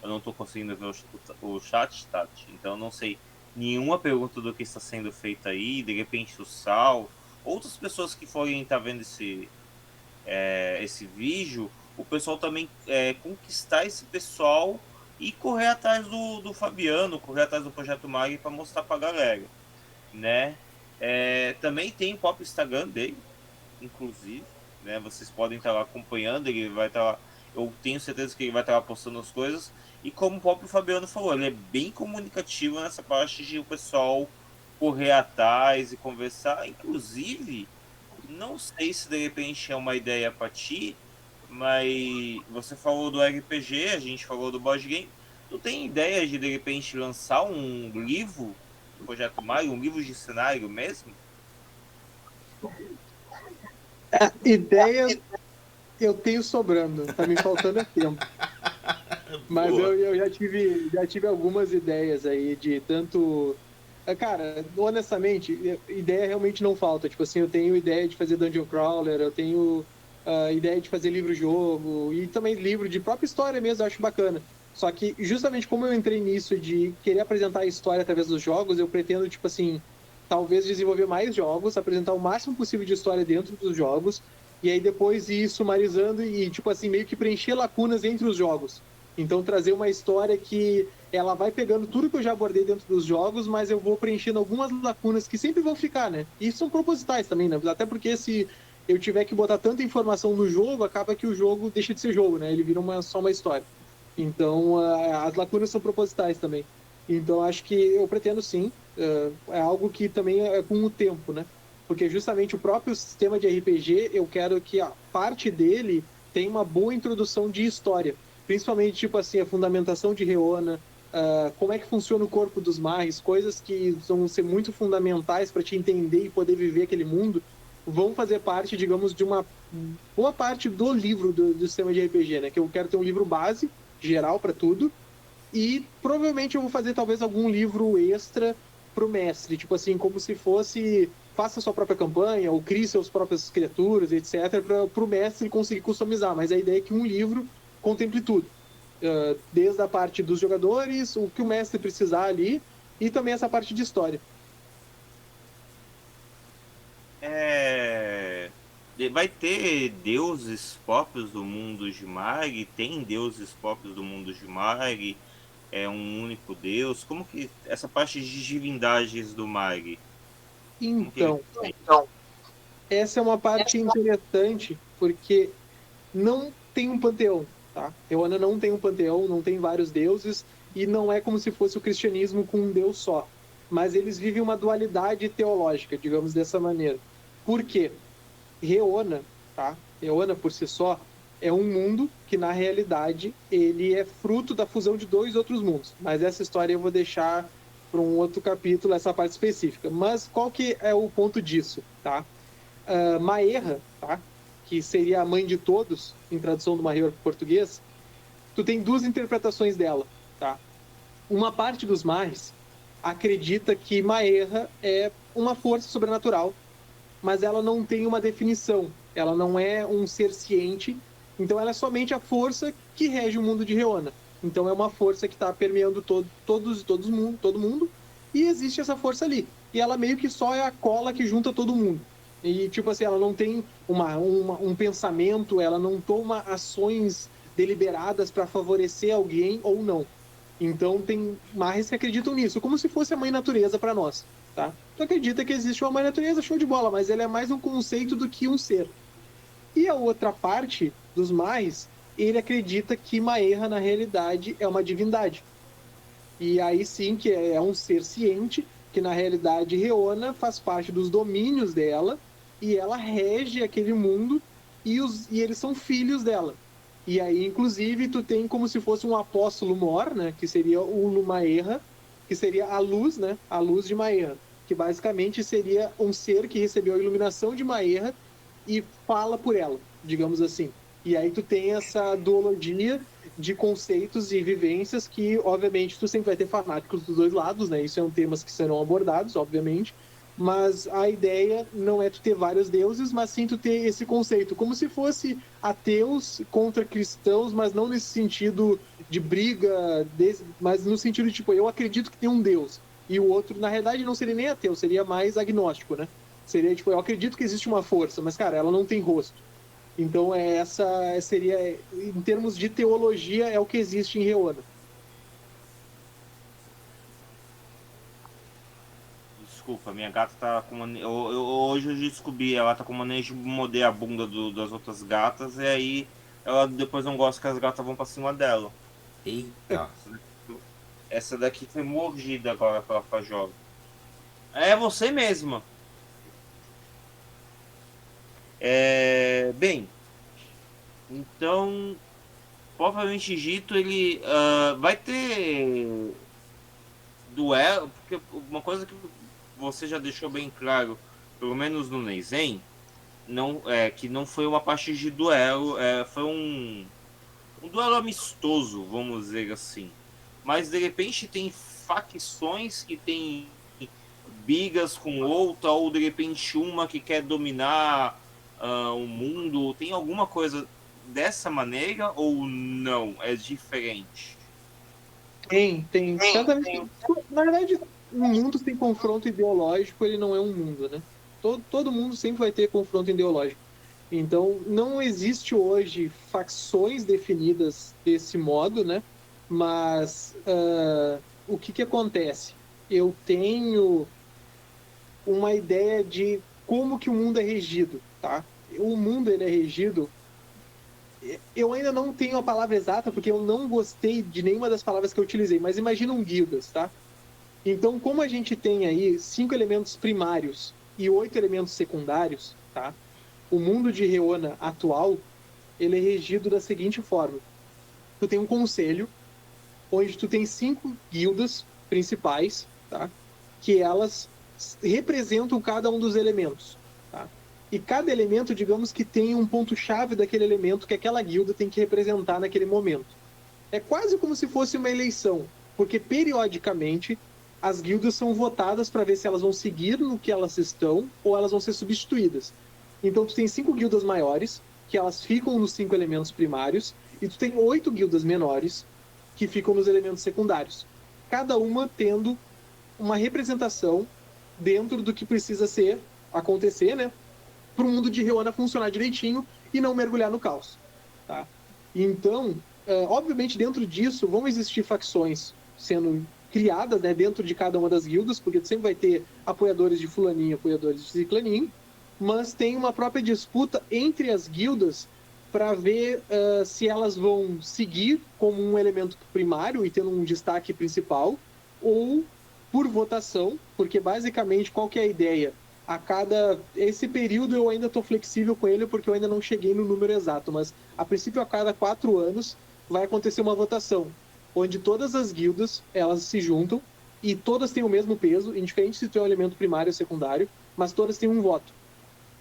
eu não estou conseguindo ver o chat, Tati. Então eu não sei nenhuma pergunta do que está sendo feito aí, de repente o Sal, outras pessoas que forem estar vendo esse vídeo, o pessoal também conquistar esse pessoal e correr atrás do Fabiano, correr atrás do Projeto Mag para mostrar para a galera, né? Também tem o próprio Instagram dele, inclusive, né? Vocês podem estar lá acompanhando, ele vai estar lá, eu tenho certeza que ele vai estar lá postando as coisas, e como o próprio Fabiano falou, ele é bem comunicativo nessa parte de o pessoal correr atrás e conversar, inclusive não sei se de repente é uma ideia para ti, mas você falou do RPG, a gente falou do board game. Tu tem ideia de repente lançar um livro do Projeto Mario, um livro de cenário mesmo? Ideias eu tenho sobrando, tá me faltando tempo. Mas eu já tive algumas ideias aí de tanto. Cara, honestamente, ideia realmente não falta. Tipo assim, eu tenho ideia de fazer Dungeon Crawler, eu tenho ideia de fazer livro-jogo e também livro de própria história mesmo, eu acho bacana. Só que, justamente como eu entrei nisso de querer apresentar a história através dos jogos, eu pretendo, tipo assim, talvez desenvolver mais jogos, apresentar o máximo possível de história dentro dos jogos, e aí depois ir sumarizando e, tipo assim, meio que preencher lacunas entre os jogos. Então, trazer uma história que ela vai pegando tudo que eu já abordei dentro dos jogos, mas eu vou preenchendo algumas lacunas que sempre vão ficar, né? E são propositais também, né? Até porque se eu tiver que botar tanta informação no jogo, acaba que o jogo deixa de ser jogo, né? Ele vira só uma história. Então, as lacunas são propositais também. Então, acho que eu pretendo sim. É algo que também é com o tempo, né? Porque justamente o próprio sistema de RPG, eu quero que a parte dele tenha uma boa introdução de história. Principalmente, tipo assim, a fundamentação de Reona, como é que funciona o corpo dos Marres, coisas que vão ser muito fundamentais para te entender e poder viver aquele mundo, vão fazer parte, digamos, de uma boa parte do livro do sistema de RPG, né? Que eu quero ter um livro base, geral para tudo, e provavelmente eu vou fazer talvez algum livro extra pro mestre, tipo assim, como se fosse faça sua própria campanha ou crie suas próprias criaturas, etc, para o mestre conseguir customizar, mas a ideia é que um livro contemple tudo, desde a parte dos jogadores, o que o mestre precisar ali, e também essa parte de história. Vai ter deuses próprios do mundo de Mag, tem deuses próprios do mundo de Mag, é um único Deus? Como que essa parte de divindades do Mag? Então, essa é uma parte interessante, porque não tem um panteão, tá? Reona não tem um panteão, não tem vários deuses, e não é como se fosse o cristianismo com um deus só. Mas eles vivem uma dualidade teológica, digamos dessa maneira. Por quê? Reona, tá? Reona por si só é um mundo que na realidade ele é fruto da fusão de dois outros mundos. Mas essa história eu vou deixar para um outro capítulo, essa parte específica. Mas qual que é o ponto disso, tá? Maerra, tá? Que seria a mãe de todos, em tradução do maior português, tu tem duas interpretações dela, tá? Uma parte dos mares acredita que Maerra é uma força sobrenatural, mas ela não tem uma definição, ela não é um ser ciente, então ela é somente a força que rege o mundo de Reona. Então é uma força que está permeando todo mundo, e existe essa força ali. E ela meio que só é a cola que junta todo mundo. E, tipo assim, ela não tem um pensamento, ela não toma ações deliberadas para favorecer alguém ou não. Então, tem marres que acreditam nisso, como se fosse a mãe natureza para nós, tá? Tu acredita que existe uma mãe natureza, show de bola, mas ele é mais um conceito do que um ser. E a outra parte dos marres, ele acredita que Maerra, na realidade, é uma divindade. E aí sim que é um ser ciente, que na realidade Reona faz parte dos domínios dela, e ela rege aquele mundo, e eles são filhos dela. E aí, inclusive, tu tem como se fosse um apóstolo Mor, né, que seria o Lumaerra, que seria a luz, né, a luz de Maerra, que basicamente seria um ser que recebeu a iluminação de Maerra e fala por ela, digamos assim. E aí tu tem essa duologia de conceitos e vivências que, obviamente, tu sempre vai ter fanáticos dos dois lados, né? Isso é um temas que serão abordados, obviamente, mas a ideia não é tu ter vários deuses, mas sim tu ter esse conceito, como se fosse ateus contra cristãos, mas não nesse sentido de briga, mas no sentido de, tipo, eu acredito que tem um Deus, e o outro, na realidade, não seria nem ateu, seria mais agnóstico, né? Seria, tipo, eu acredito que existe uma força, mas, cara, ela não tem rosto. Então, essa seria, em termos de teologia, é o que existe em Reona. Desculpa, minha gata tá com mania. Hoje eu descobri, ela tá com mania de morder a bunda das outras gatas, e aí ela depois não gosta que as gatas vão pra cima dela. Eita. Essa daqui foi mordida agora pela Fajola. É você mesma. Bem, então, provavelmente dito, ele vai ter duelo, porque uma coisa que você já deixou bem claro, pelo menos no Neizen, que não foi uma parte de duelo, foi um duelo amistoso, vamos dizer assim. Mas de repente tem facções que tem brigas com outra, ou de repente uma que quer dominar o mundo. Tem alguma coisa dessa maneira ou não? É diferente? Tem. Certamente. Na verdade, um mundo sem confronto ideológico, ele não é um mundo, né? Todo mundo sempre vai ter confronto ideológico. Então, não existe hoje facções definidas desse modo, né? Mas o que acontece? Eu tenho uma ideia de como que o mundo é regido, tá? O mundo ele é regido. Eu ainda não tenho a palavra exata porque eu não gostei de nenhuma das palavras que eu utilizei, mas imaginam guildas, tá? Então, como a gente tem aí 5 elementos primários e 8 elementos secundários, tá? O mundo de Reona atual, ele é regido da seguinte forma. Tu tem um conselho, onde tu tem 5 guildas principais, tá? Que elas representam cada um dos elementos, tá? E cada elemento, digamos que tem um ponto-chave daquele elemento que aquela guilda tem que representar naquele momento. É quase como se fosse uma eleição, porque periodicamente as guildas são votadas para ver se elas vão seguir no que elas estão ou elas vão ser substituídas. Então tu tem 5 guildas maiores, que elas ficam nos 5 elementos primários, e tu tem 8 guildas menores, que ficam nos elementos secundários. Cada uma tendo uma representação dentro do que precisa acontecer, né? Para o mundo de Reona funcionar direitinho e não mergulhar no caos, tá? Então, obviamente, dentro disso vão existir facções sendo criadas, né, dentro de cada uma das guildas, porque tu sempre vai ter apoiadores de fulaninho, apoiadores de ciclaninho, mas tem uma própria disputa entre as guildas para ver se elas vão seguir como um elemento primário e tendo um destaque principal, ou por votação, porque basicamente qual que é a ideia? Esse período eu ainda estou flexível com ele porque eu ainda não cheguei no número exato, mas a princípio a cada 4 anos vai acontecer uma votação, onde todas as guildas elas se juntam e todas têm o mesmo peso, indiferente se tu é um elemento primário ou secundário, mas todas têm um voto.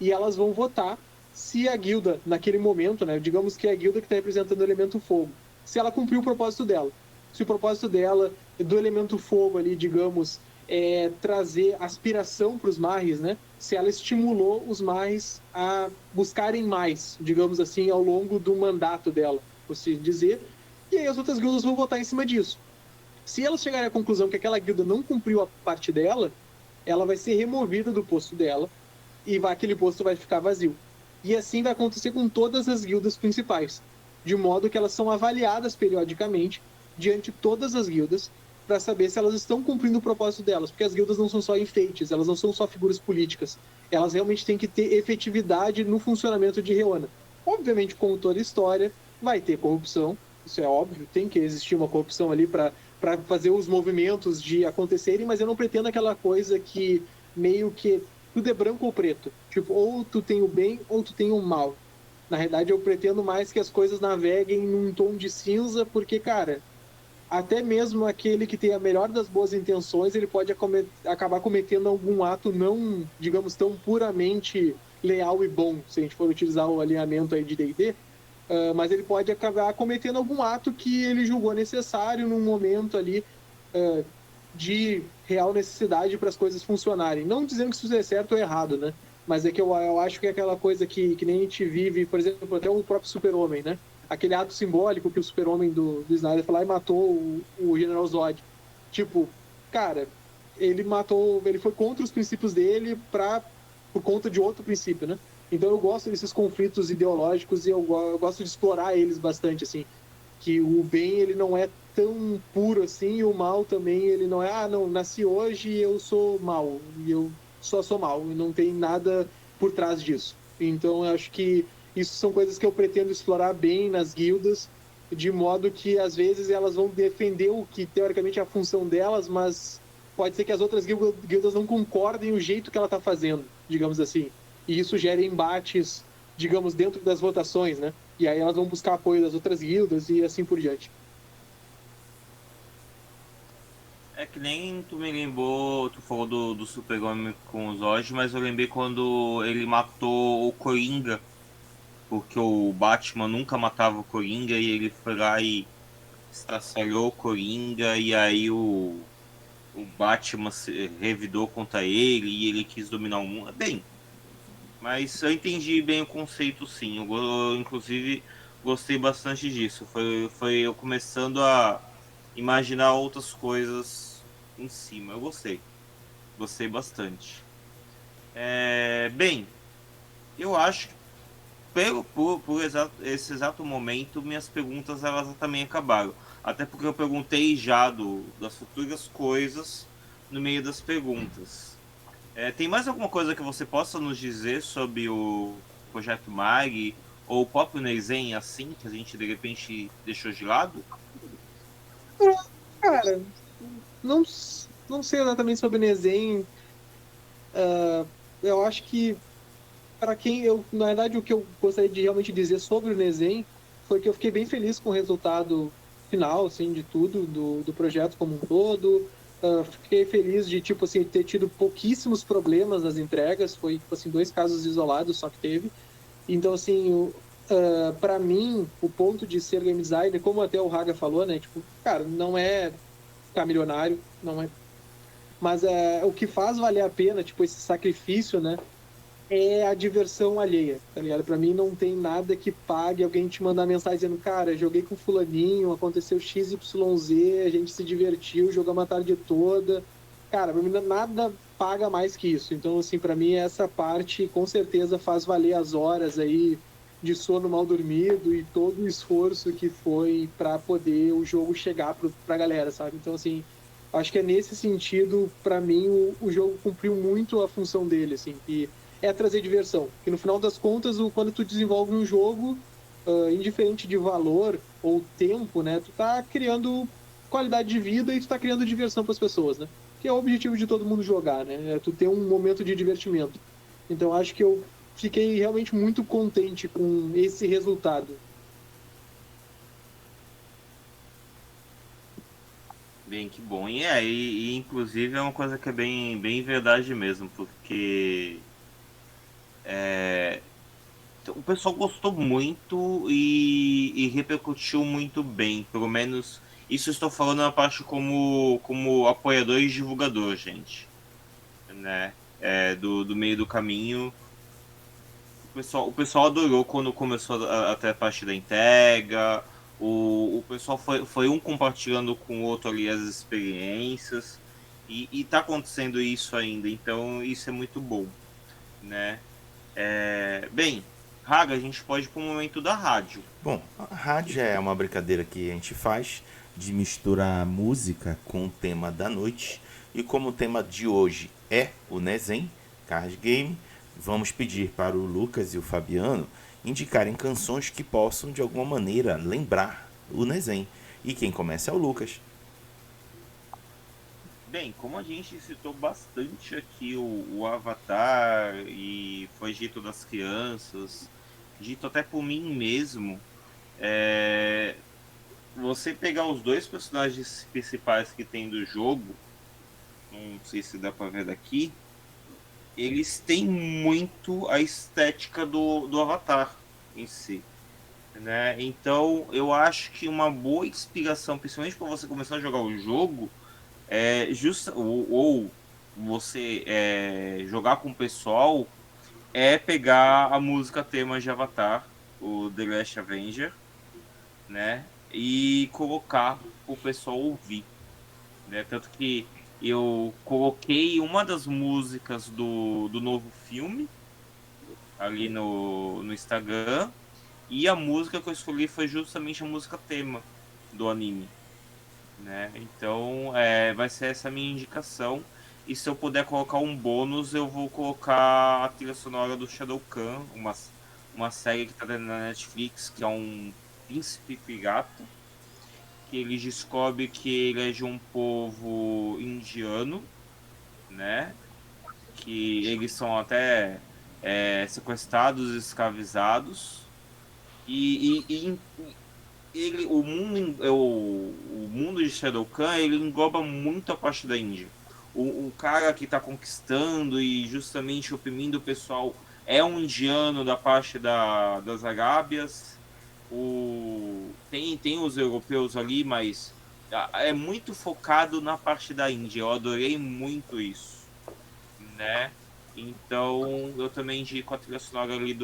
E elas vão votar se a guilda, naquele momento, né, digamos que é a guilda que está representando o elemento fogo, se ela cumpriu o propósito dela. Se o propósito dela, do elemento fogo ali, digamos, é trazer aspiração para os marres, né? Se ela estimulou os marres a buscarem mais, digamos assim, ao longo do mandato dela, por se dizer, e aí as outras guildas vão votar em cima disso. Se elas chegarem à conclusão que aquela guilda não cumpriu a parte dela, ela vai ser removida do posto dela e aquele posto vai ficar vazio. E assim vai acontecer com todas as guildas principais, de modo que elas são avaliadas periodicamente diante de todas as guildas para saber se elas estão cumprindo o propósito delas, porque as guildas não são só enfeites, elas não são só figuras políticas, elas realmente têm que ter efetividade no funcionamento de Reona. Obviamente, como toda história, vai ter corrupção, isso é óbvio, tem que existir uma corrupção ali para fazer os movimentos de acontecerem, mas eu não pretendo aquela coisa que meio que tudo é branco ou preto. Tipo, ou tu tem o bem ou tu tem o mal. Na realidade, eu pretendo mais que as coisas naveguem num tom de cinza, porque, cara, até mesmo aquele que tem a melhor das boas intenções, ele pode acabar cometendo algum ato não, digamos, tão puramente leal e bom, se a gente for utilizar o alinhamento aí de D&D, mas ele pode acabar cometendo algum ato que ele julgou necessário num momento ali de real necessidade para as coisas funcionarem. Não dizendo que isso é certo ou errado, né? Mas é que eu acho que é aquela coisa que nem a gente vive, por exemplo, até o próprio Super-Homem, né? Aquele ato simbólico que o Super-Homem do Snyder foi lá e matou o General Zod. Tipo, cara, ele foi contra os princípios dele por conta de outro princípio, né? Então eu gosto desses conflitos ideológicos e eu gosto de explorar eles bastante, assim. Que o bem, ele não é tão puro assim, e o mal também, ele não é, não, nasci hoje e eu sou mal, e eu só sou mal, e não tem nada por trás disso. Então eu acho que isso são coisas que eu pretendo explorar bem nas guildas, de modo que às vezes elas vão defender o que teoricamente é a função delas, mas pode ser que as outras guildas não concordem o jeito que ela está fazendo, digamos assim. E isso gera embates, digamos, dentro das votações, né? E aí elas vão buscar apoio das outras guildas e assim por diante. É que nem tu me lembrou, tu falou do Super-Homem com os Zod, mas eu lembrei quando ele matou o Coringa, porque o Batman nunca matava o Coringa e ele foi lá e estraçalhou o Coringa e aí o Batman se revidou contra ele e ele quis dominar o mundo. Bem, mas eu entendi bem o conceito, sim. Eu inclusive, gostei bastante disso. Foi eu começando a imaginar outras coisas em cima. Eu gostei. Gostei bastante. Bem, eu acho que esse exato momento, minhas perguntas elas também acabaram. Até porque eu perguntei já das futuras coisas no meio das perguntas. Tem mais alguma coisa que você possa nos dizer sobre o Projeto Mag ou o próprio Nezen, assim, que a gente de repente deixou de lado? Cara, não sei exatamente sobre o Nezen. Eu acho que, para quem na verdade, o que eu gostaria de realmente dizer sobre o Nezen foi que eu fiquei bem feliz com o resultado final, assim, de tudo, do projeto como um todo. Fiquei feliz de, tipo assim, ter tido pouquíssimos problemas nas entregas. Foi, tipo assim, 2 casos isolados só que teve. Então, assim, para mim, o ponto de ser game designer, como até o Raga falou, né? Tipo, cara, não é ficar milionário, não é. Mas o que faz valer a pena, tipo, esse sacrifício, né? É a diversão alheia, tá ligado? Pra mim não tem nada que pague alguém te mandar mensagem dizendo, cara, joguei com fulaninho, aconteceu XYZ, a gente se divertiu, jogamos a tarde toda. Cara, pra mim nada paga mais que isso. Então, assim, pra mim essa parte com certeza faz valer as horas aí de sono mal dormido e todo o esforço que foi para poder o jogo chegar para a galera, sabe? Então, assim, acho que é nesse sentido, para mim, o jogo cumpriu muito a função dele, assim, que é trazer diversão. Que no final das contas, quando tu desenvolve um jogo, indiferente de valor ou tempo, né, tu tá criando qualidade de vida e tu tá criando diversão para as pessoas, né? Que é o objetivo de todo mundo jogar, né? É tu ter um momento de divertimento. Então, acho que eu fiquei realmente muito contente com esse resultado. Bem, que bom. E inclusive é uma coisa que é bem verdade mesmo, porque o pessoal gostou muito e repercutiu muito bem. Pelo menos isso eu estou falando na parte como apoiador e divulgador, gente. Né? Do meio do caminho. O pessoal adorou quando começou até a parte da entrega. O pessoal foi um compartilhando com o outro ali as experiências. E tá acontecendo isso ainda, então isso é muito bom, né? Bem, Raga, a gente pode ir para o momento da rádio. Bom, a rádio é uma brincadeira que a gente faz de misturar música com o tema da noite. E como o tema de hoje é o Nezen, Card Game, vamos pedir para o Lucas e o Fabiano indicarem canções que possam de alguma maneira lembrar o Nezen. E quem começa é o Lucas. Bem, como a gente citou bastante aqui o Avatar e foi dito das crianças, dito até por mim mesmo, você pegar os dois personagens principais que tem do jogo, não sei se dá pra ver daqui, eles têm muito a estética do Avatar em si. Né? Então eu acho que uma boa inspiração, principalmente para você começar a jogar o jogo, ou você jogar com o pessoal, é pegar a música tema de Avatar, o The Last Avenger, né? E colocar o pessoal ouvir, né? Tanto que eu coloquei uma das músicas do novo filme ali no Instagram, e a música que eu escolhi foi justamente a música tema do anime, né? Então, vai ser essa minha indicação. E se eu puder colocar um bônus, eu vou colocar a trilha sonora do Shadowcan, uma série que está dentro da Netflix, que é um príncipe pirata, que ele descobre que ele é de um povo indiano, né? Que eles são até sequestrados e escravizados. E o mundo de Shadowcan, ele engloba muito a parte da Índia. O cara que está conquistando e justamente oprimindo o pessoal é um indiano da parte das Arábias. Tem os europeus ali, mas é muito focado na parte da Índia. Eu adorei muito isso, né? Então eu também indico a trilha sonora ali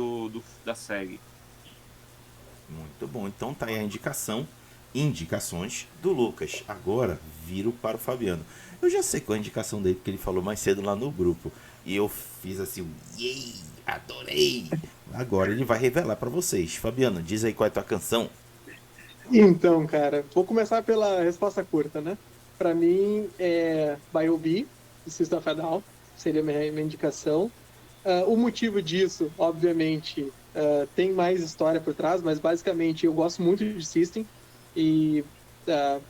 da série. Muito bom, então tá aí a indicações do Lucas. Agora viro para o Fabiano. Eu já sei qual é a indicação dele, porque ele falou mais cedo lá no grupo. E eu fiz assim, yay, adorei. Agora ele vai revelar para vocês. Fabiano, diz aí qual é a tua canção. Então, cara, vou começar pela resposta curta, né? Para mim, é BioB, do System of a Down, seria minha indicação. O motivo disso, obviamente, tem mais história por trás, mas basicamente eu gosto muito de System e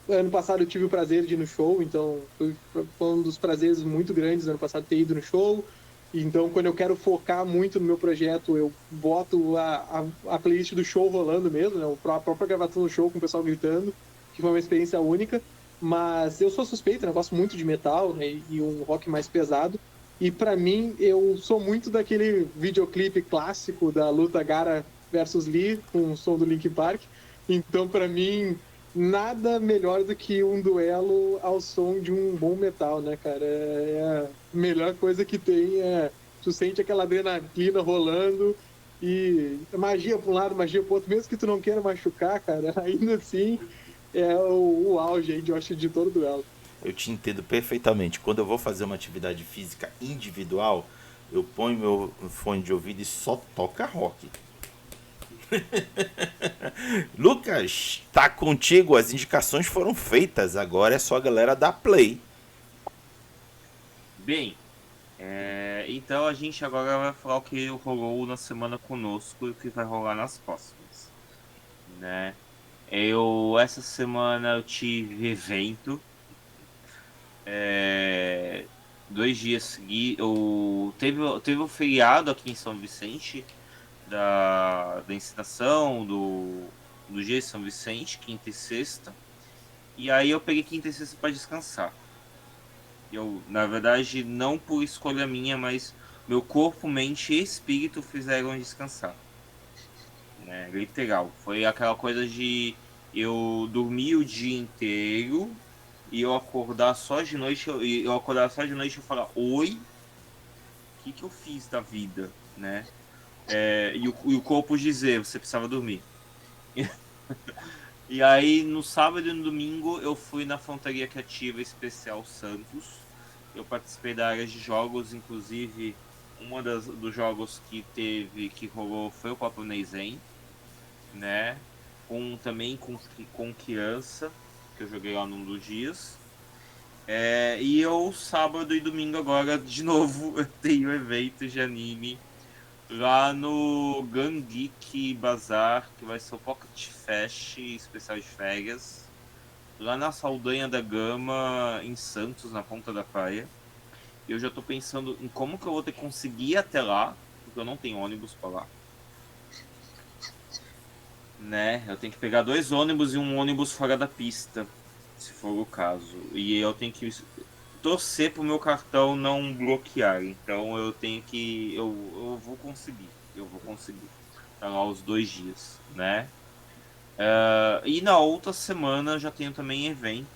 ano passado eu tive o prazer de ir no show, então foi um dos prazeres muito grandes ano passado ter ido no show. Então, quando eu quero focar muito no meu projeto, eu boto a playlist do show rolando mesmo, né? A própria gravação do show com o pessoal gritando, que foi uma experiência única. Mas eu sou suspeito, né? Eu gosto muito de metal, né? E um rock mais pesado. E para mim, eu sou muito daquele videoclipe clássico da luta Gara versus Lee, com o som do Linkin Park. Então, para mim, nada melhor do que um duelo ao som de um bom metal, né, cara? A melhor coisa que tem tu sente aquela adrenalina rolando e magia para um lado, magia para outro, mesmo que tu não queira machucar, cara, ainda assim é o auge aí, eu acho, de todo duelo. Eu te entendo perfeitamente. Quando eu vou fazer uma atividade física individual, eu ponho meu fone de ouvido e só toca rock. Lucas, tá contigo, as indicações foram feitas, agora é só a galera dar play. Bem, então a gente agora vai falar o que rolou na semana conosco e o que vai rolar nas próximas, né? Essa semana eu tive evento, 2 dias seguidos, teve um feriado aqui em São Vicente, da ensinação, do dia de São Vicente, quinta e sexta, e aí eu peguei quinta e sexta para descansar. Eu, na verdade, não por escolha minha, mas meu corpo, mente e espírito fizeram descansar, né? Literal. Foi aquela coisa de eu dormir o dia inteiro e eu acordar só de noite, e falar, oi, o que eu fiz da vida, né? E o corpo dizer, você precisava dormir. E aí, no sábado e no domingo, eu fui na Frontaria Criativa Especial Santos. Eu participei da área de jogos, inclusive, dos jogos que rolou foi o Papo Neizen, né? Também com criança, que eu joguei lá num dos dias. E eu, sábado e domingo agora, de novo, eu tenho eventos de anime lá no Gun Geek Bazar, que vai ser o Pocket Fest especial de férias, lá na Saldanha da Gama, em Santos, na Ponta da Praia. Eu já tô pensando em como que eu vou ter que conseguir ir até lá, porque eu não tenho ônibus para lá, né? Eu tenho que pegar 2 ônibus e um ônibus fora da pista, se for o caso. E eu tenho que torcer pro meu cartão não bloquear. Então eu tenho que. Eu vou conseguir. Eu vou conseguir. Tá lá os 2 dias, né? E na outra semana eu já tenho também evento,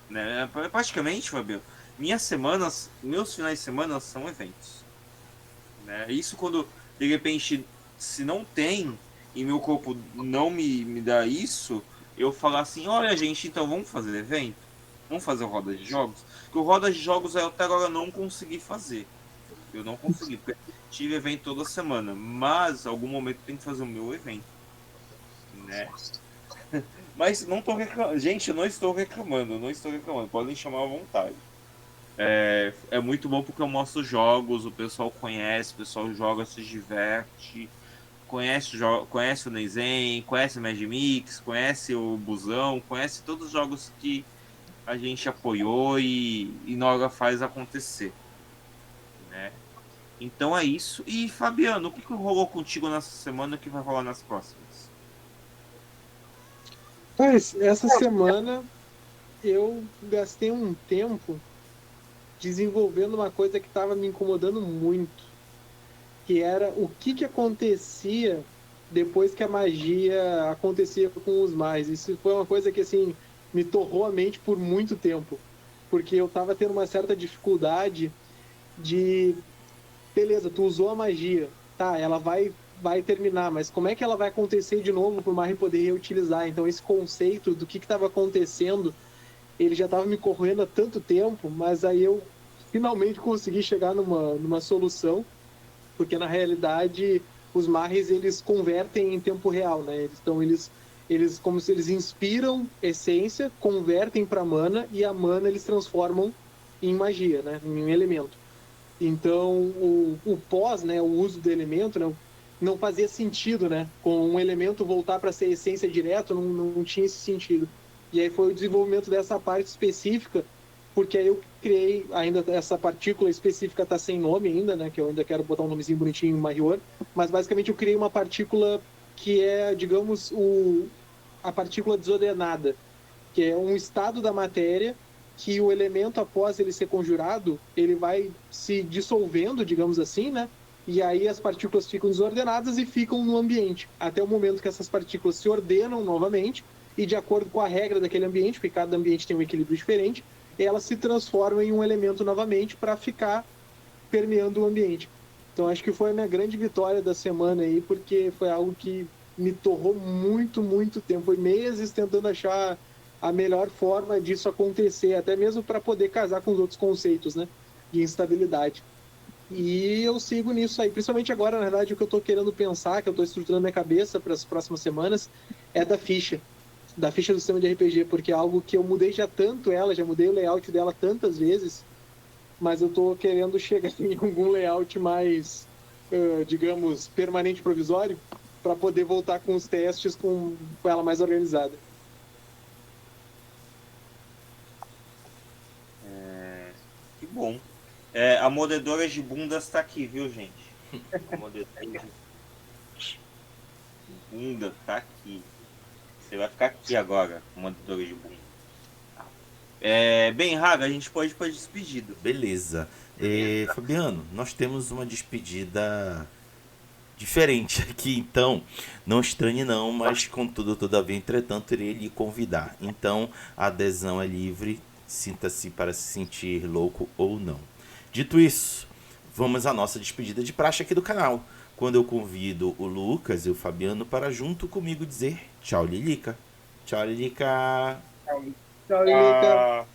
né? Praticamente, Fabio, meus finais de semana são eventos, né? Isso quando, de repente, se não tem e meu corpo não me dá isso, eu falar assim, olha gente, então vamos fazer evento? Vamos fazer roda de jogos? Porque o roda de jogos eu até agora não consegui fazer. Eu não consegui, porque tive evento toda semana, mas em algum momento tem que fazer o meu evento, né? Mas não tô reclamando. Gente, eu não estou reclamando, podem chamar à vontade. É muito bom porque eu mostro jogos, o pessoal conhece, o pessoal joga, se diverte, conhece o Neizen, conhece o Mad Mix, conhece o Busão, conhece todos os jogos que a gente apoiou e na hora faz acontecer, né? Então é isso. E Fabiano, o que rolou contigo nessa semana e o que vai rolar nas próximas? Mas essa semana eu gastei um tempo desenvolvendo uma coisa que estava me incomodando muito, que era o que acontecia depois que a magia acontecia com os mais. Isso foi uma coisa que assim me torrou a mente por muito tempo, porque eu estava tendo uma certa dificuldade de, beleza, tu usou a magia, tá, ela vai terminar, mas como é que ela vai acontecer de novo para o Mario poder reutilizar? Então esse conceito do que estava acontecendo, ele já estava me corroendo há tanto tempo, mas aí eu finalmente consegui chegar numa solução, porque na realidade os Marres eles convertem em tempo real, né? Então eles como se eles inspiram essência, convertem para mana e a mana eles transformam em magia, né? Em um elemento. Então o pós, né? O uso do elemento, né? Não fazia sentido, né? Com um elemento voltar para ser essência direto, não tinha esse sentido. E aí foi o desenvolvimento dessa parte específica, porque aí eu criei, ainda essa partícula específica está sem nome ainda, né? Que eu ainda quero botar um nomezinho bonitinho maior, mas basicamente eu criei uma partícula que é, digamos, a partícula desordenada, que é um estado da matéria que o elemento, após ele ser conjurado, ele vai se dissolvendo, digamos assim, né? E aí as partículas ficam desordenadas e ficam no ambiente, até o momento que essas partículas se ordenam novamente e de acordo com a regra daquele ambiente, porque cada ambiente tem um equilíbrio diferente, elas se transformam em um elemento novamente para ficar permeando o ambiente. Então acho que foi a minha grande vitória da semana aí, porque foi algo que me torrou muito, muito tempo. Foi meses tentando achar a melhor forma disso acontecer, até mesmo para poder casar com os outros conceitos, né? De instabilidade. E eu sigo nisso aí. Principalmente agora, na verdade, o que eu estou querendo pensar, que eu estou estruturando minha cabeça para as próximas semanas, é da ficha. Da ficha do sistema de RPG, porque é algo que eu mudei já tanto ela, já mudei o layout dela tantas vezes, mas eu estou querendo chegar em algum layout mais, digamos, permanente provisório, para poder voltar com os testes com ela mais organizada. Que bom. A moedora de bundas tá aqui, viu, gente? A moedora de bunda tá aqui. Você vai ficar aqui agora, moedora de bunda. Bem, Raga, a gente pode ir para despedida. Beleza. Fabiano, nós temos uma despedida diferente aqui, então não estranhe não, mas contudo, todavia, entretanto, irei lhe convidar. Então, a adesão é livre, sinta-se para se sentir louco ou não. Dito isso, vamos à nossa despedida de praxe aqui do canal, quando eu convido o Lucas e o Fabiano para junto comigo dizer tchau, Lilica. Tchau, Lilica. Tchau, Lilica.